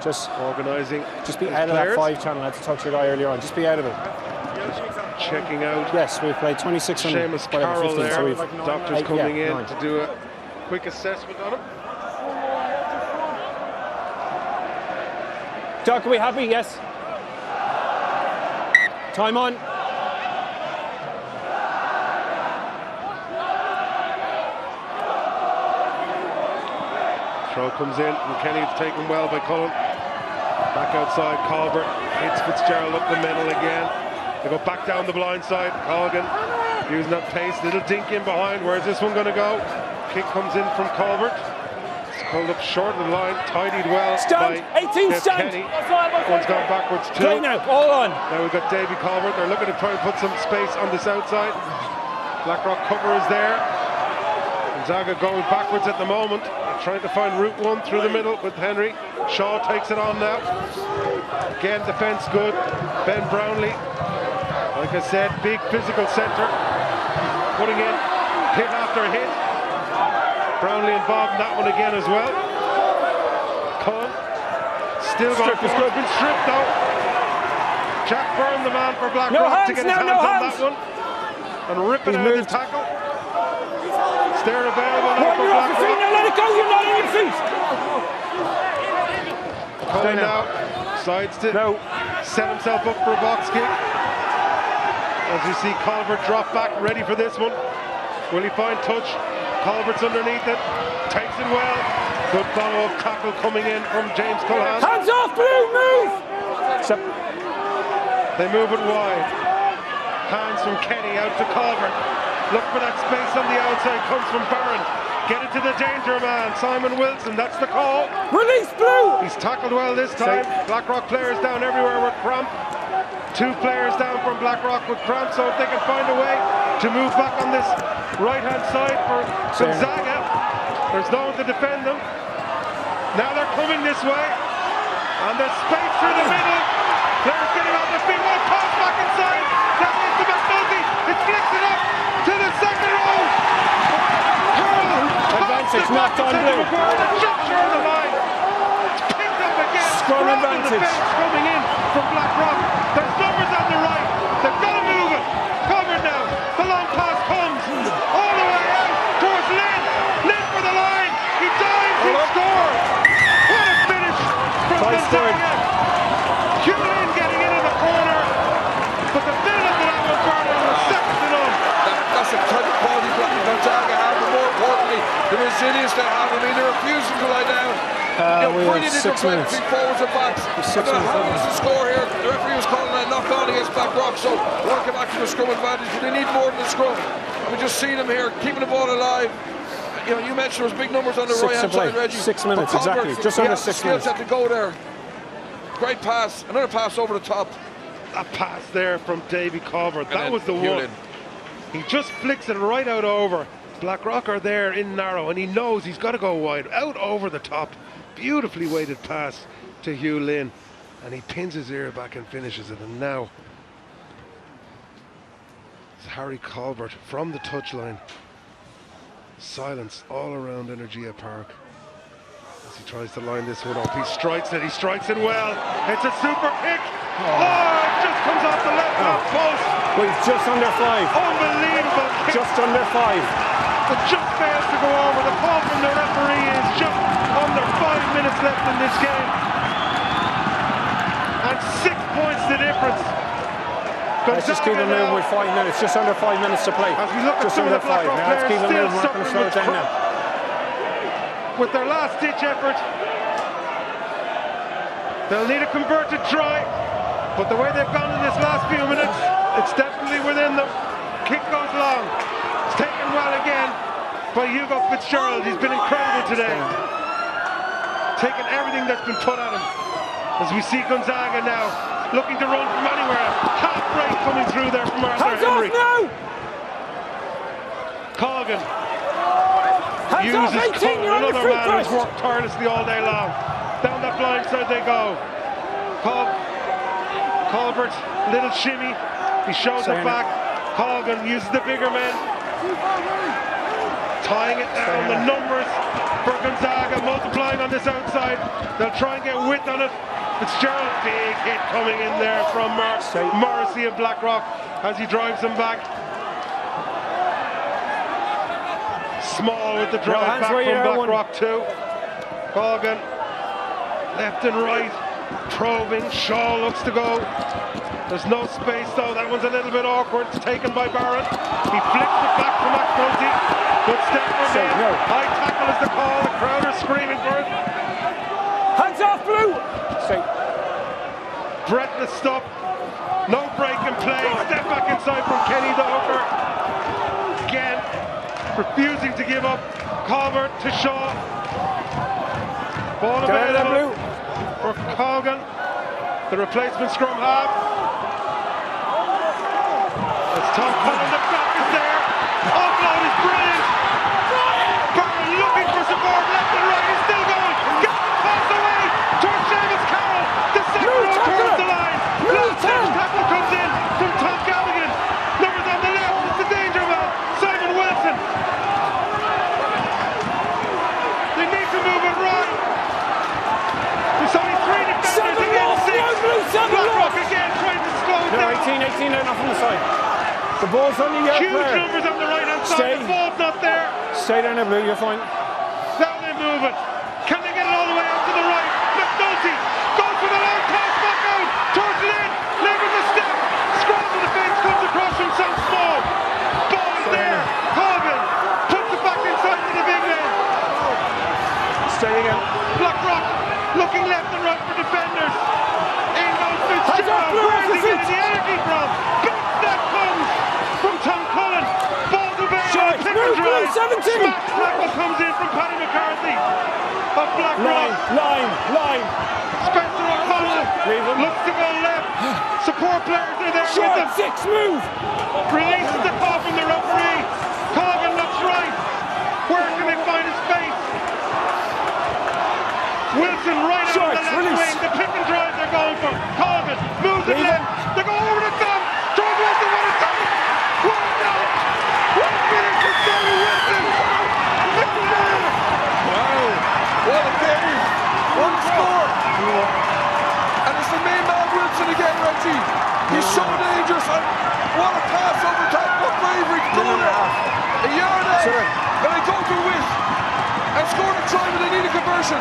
just organising. Just be out of that 5 channel. I had to talk to your guy earlier on. Just be out of it. Checking out. Yes, we've played 26 and Seamus Carroll 15, there. so Doctor's coming in to do a quick assessment on him. Doc, are we happy? Yes. Time on. Throw comes in, and Kenny is taken well by Cullen. Back outside, Colbert hits Fitzgerald up the middle again. They go back down the blind side. Colgan using that pace, little dink in behind. Where's this one going to go? Kick comes in from Colbert. It's pulled up short of the line, tidied well Stand, by 18 Jeff stand. Kenny. One's gone backwards too. Play now, all on. Now we've got Davy Colbert. They're looking to try and put some space on this outside. Blackrock cover is there. Gonzaga going backwards at the moment, trying to find route one through the middle with Henry. Shaw takes it on now. Again, defence good. Ben Brownlee, like I said, big physical centre, putting in hit after hit. Brownlee involved in that one again as well. Cullen still going forward. It's been stripped though. Jack Byrne, the man for Blackrock, to get his hands on that one and rip it out of the tackle. They're available now for Blackrock. Let it go, you're not on your feet. Cullen now decides to set himself up for a box kick. As you see Colbert drop back, ready for this one. Will he find touch? Colbert's underneath it, takes it well. Good follow-up tackle coming in from James Cullen. Hands off, Blue, move! They move it wide. Hands from Kenny out to Colbert. Look for that space on the outside, comes from Barron. Get it to the danger man, Simon Wilson, that's the call. Release Blue! He's tackled well this time. Blackrock players down everywhere with cramp. 2 players down from Blackrock with cramp, so if they can find a way to move back on this right-hand side for Gonzaga, there's no one to defend them. Now they're coming this way, and there's space through the middle. Players getting off their feet, one toss back inside. That is to McNulty, it flicks it up to the second row. Advantage, knocked on Blue. Just short of the line. It's picked up again. Strong advantage. Coming in from Blackrock. There's numbers on the right. They've got to move it. Covered now. The long pass comes all the way out towards Lynn. Lynn for the line. He dives. He scores. What a finish from Gonzaga. Hugh Lynn getting into the corner. But the build-up to that one, Barnard, was second to none. That's the type of quality Gonzaga have, but more importantly, the resilience they have. I mean, they're refusing to lie down. We have 6 minutes. Between forwards and backs. I don't know how much the score here. The referee was calling a knock on against Blackrock, so they want to get back to the scrum advantage, but they need more than the scrum. We just seen them here keeping the ball alive. You know, you mentioned there was big numbers on the right-hand side, Reggie. 6 minutes, exactly. Just under 6 minutes. Had to go there. Great pass. Another pass over the top. A pass there from Davy Colbert. That was the one. He just flicks it right out over. Blackrock are there in narrow, and he knows he's got to go wide, out over the top. Beautifully weighted pass to Hugh Lynn, and he pins his ear back and finishes it. And now it's Harry Colbert from the touchline. Silence all around Energia Park as he tries to line this one up. He strikes it well. It's a super kick. Oh, it just comes off the left hand post. Wait, just under 5. Unbelievable kick. Just under 5. It just fails to go over. The call from the referee is just under 5 minutes left in this game. And 6 points the difference. Let's just keep it moving with 5 minutes. Just under 5 minutes to play. As we look at just some of under the Blackrock players let's keep it still moving. We're not going to slow it down now. With their last ditch effort, they'll need a converted try. But the way they've gone in this last few minutes, it's definitely within them. Kick goes long. It's taken well again by Hugo Fitzgerald. He's been incredible today. Taking everything that's been put at him. As we see Gonzaga now looking to run from anywhere. Half break coming through there from Arthur Henry. Colgan uses Cullen, another man who's worked tirelessly all day long. Down that blind side they go. Colbert, little shimmy. He shows it back. Colgan uses the bigger men. Tying it down, the numbers for Gonzaga multiplying on this outside. They'll try and get width on it. Fitzgerald, big hit coming in there from Morrissey of Blackrock as he drives him back. Small with the drive back from Blackrock too. Colgan, left and right, probing. Shaw looks to go. There's no space though. That one's a little bit awkward. It's taken by Barron. He flips it back to McNulty. Good step from him. High tackle is the call. The crowd are screaming for it. Hands off, Blue! breathless stop. No break in play. Step back inside from Kenny the hooker. Again, refusing to give up. Colbert to Shaw. Ball available for Colgan. The replacement scrum half. It's Tom Cullen. The back is there. Offload is brilliant. Barron looking for support left and right. He's still going. Gets the pass away. Towards Seamus Carroll. The second row towards the line. Last tackle comes in from Tom Galligan. Numbers on the left. It's the danger man. Simon Wilson. They need to move it right. There's only 3 defenders against 6. Blackrock again trying to slow it down. 18 there, not from the side. The ball's on the Huge numbers on the right hand side. The ball's not there. Stay down there, Blue, you're fine. Now they move it. Can they get it all the way out to the right? McNulty goes for the long pass back out. Towards it in. Leaving the step. Scrolls to the fence. Comes across from Sam Small. Ball is there. Colgan puts it back inside to the big man. Stay again. Blackrock looking left and right for defenders. In goes Fitzgerald. Where is he getting the energy from? Big step comes from Tom Cullen. Ball's available. Pick and drive. Smash tackle comes in from Paddy McCarthy of Blackrock. Line. Spencer O'Connell looks to go left. Support players are there with him. 6 move. Releases the call from the referee. Colgan looks right. Where can they find his space? Wilson right out of the left wing. The pick and drive they're going for. Colgan moves it left. They go over the top. George Wilson, what a time! What a night! What a finish for Sammy Wilson! Wow! What a game! What a score! And it's the main man Wilson again, Reggie. He's so dangerous. And what a pass over top. What bravery to go there. A yard out. And they go to win. And score a try, but they need a conversion.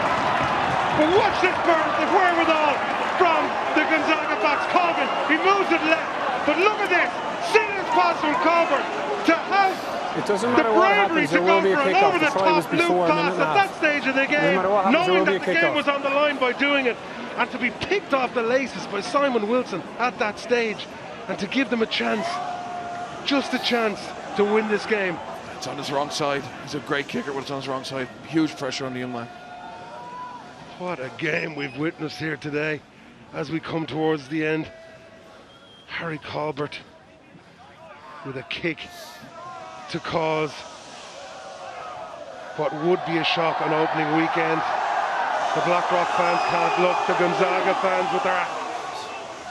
But watch this burn, the wherewithal from the Gonzaga backs. Colgan, he moves it left. But look at this. Serious pass from Colbert to have It doesn't the matter what bravery happens, to there will go be a for an kick-off. The try was over-the-top loop before a pass minute and a at half. that stage of the game, matter what happens, there knowing will be that a the game kick-off. was on the line by doing it, and to be picked off the laces by Simon Wilson at that stage, and to give them a chance, just a chance to win this game. It's on his wrong side. He's a great kicker, but it's on his wrong side. Huge pressure on the young man. What a game we've witnessed here today as we come towards the end. Harry Colbert with a kick to cause what would be a shock on opening weekend. The Blackrock fans can't look. The Gonzaga fans with their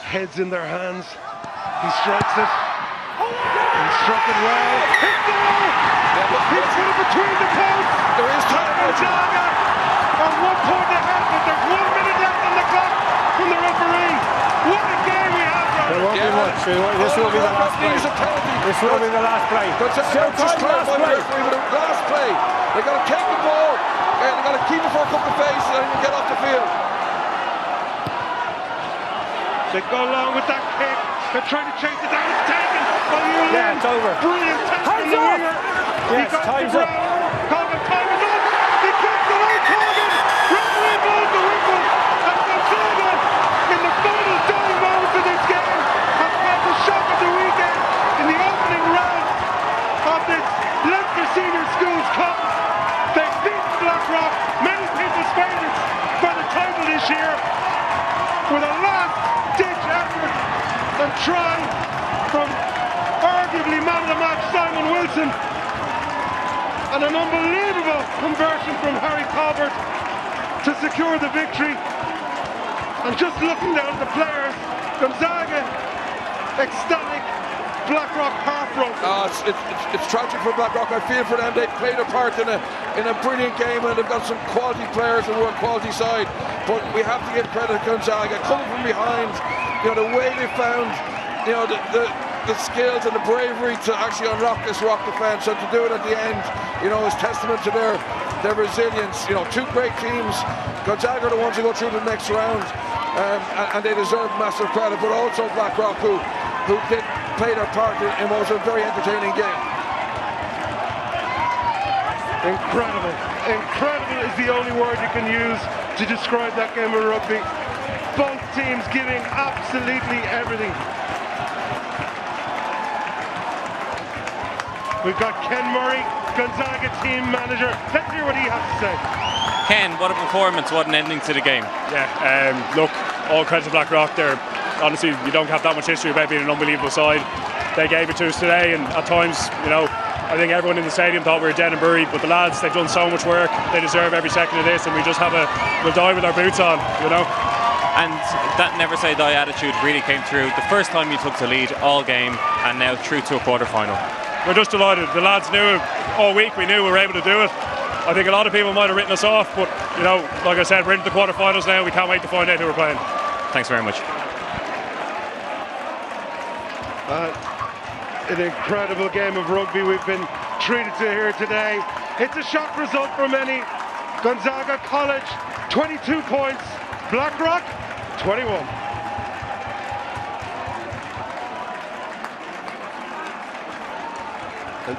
heads in their hands. He strikes it. He struck it well. Hit goal! He's put it between the posts. There is time. Gonzaga on 1 point ahead, but there's 1 minute left on the clock from the referee. What a game we have, Brian. There won't be much. This will be the last play. This will be the last play. Last play. They got to take the ball and they got to keep it for a couple of phases and then get off the field. They go along with that kick. They're trying to chase it down. It's taken by Ewan. Yeah, it's over. Brilliant touch from the winger. Yes, time's up. Colgan, time is up. He kicks it out. Colgan. Referee blows the whistle. And Gonzaga, in the final dying moments of this game, have had the shock of the weekend in the opening round of this Leinster Senior Schools Cup. They beat Blackrock, many people's favourites for the title this year, with a last-ditch effort and try from arguably man of the match Simon Wilson, and an unbelievable conversion from Harry Colbert to secure the victory. And just looking down at the players, Gonzaga ecstatic, Blackrock heartbroken. It's tragic for Blackrock. I feel for them. They played a part in a brilliant game, and they've got some quality players and we're a quality side. But we have to give credit to Gonzaga coming from behind. You know, the way they found, you know, the skills and the bravery to actually unlock this rock defence, and to do it at the end, you know, is testament to their resilience. You know, two great teams. Gonzaga are the ones who go through the next round, and they deserve massive credit. But also Blackrock, who did play their part in what was a very entertaining game. Incredible. Incredible is the only word you can use to describe that game of rugby. Both teams giving absolutely everything. We've got Ken Murray, Gonzaga team manager. Let's hear what he has to say. Ken, what a performance, what an ending to the game. Yeah, look, all credit to Blackrock. Honestly, you don't have that much history about being an unbelievable side. They gave it to us today, and at times, I think everyone in the stadium thought we were dead and buried, but the lads, they've done so much work. They deserve every second of this, and we just we'll die with our boots on, And that never say die attitude really came through. The first time you took the lead all game, and now through to a quarter-final. We're just delighted. The lads knew it all week. We knew we were able to do it. I think a lot of people might have written us off, but like I said, we're into the quarter-finals now. We can't wait to find out who we're playing. Thanks very much. An incredible game of rugby we've been treated to here today. It's a shock result for many. Gonzaga College 22 points, Blackrock 21. And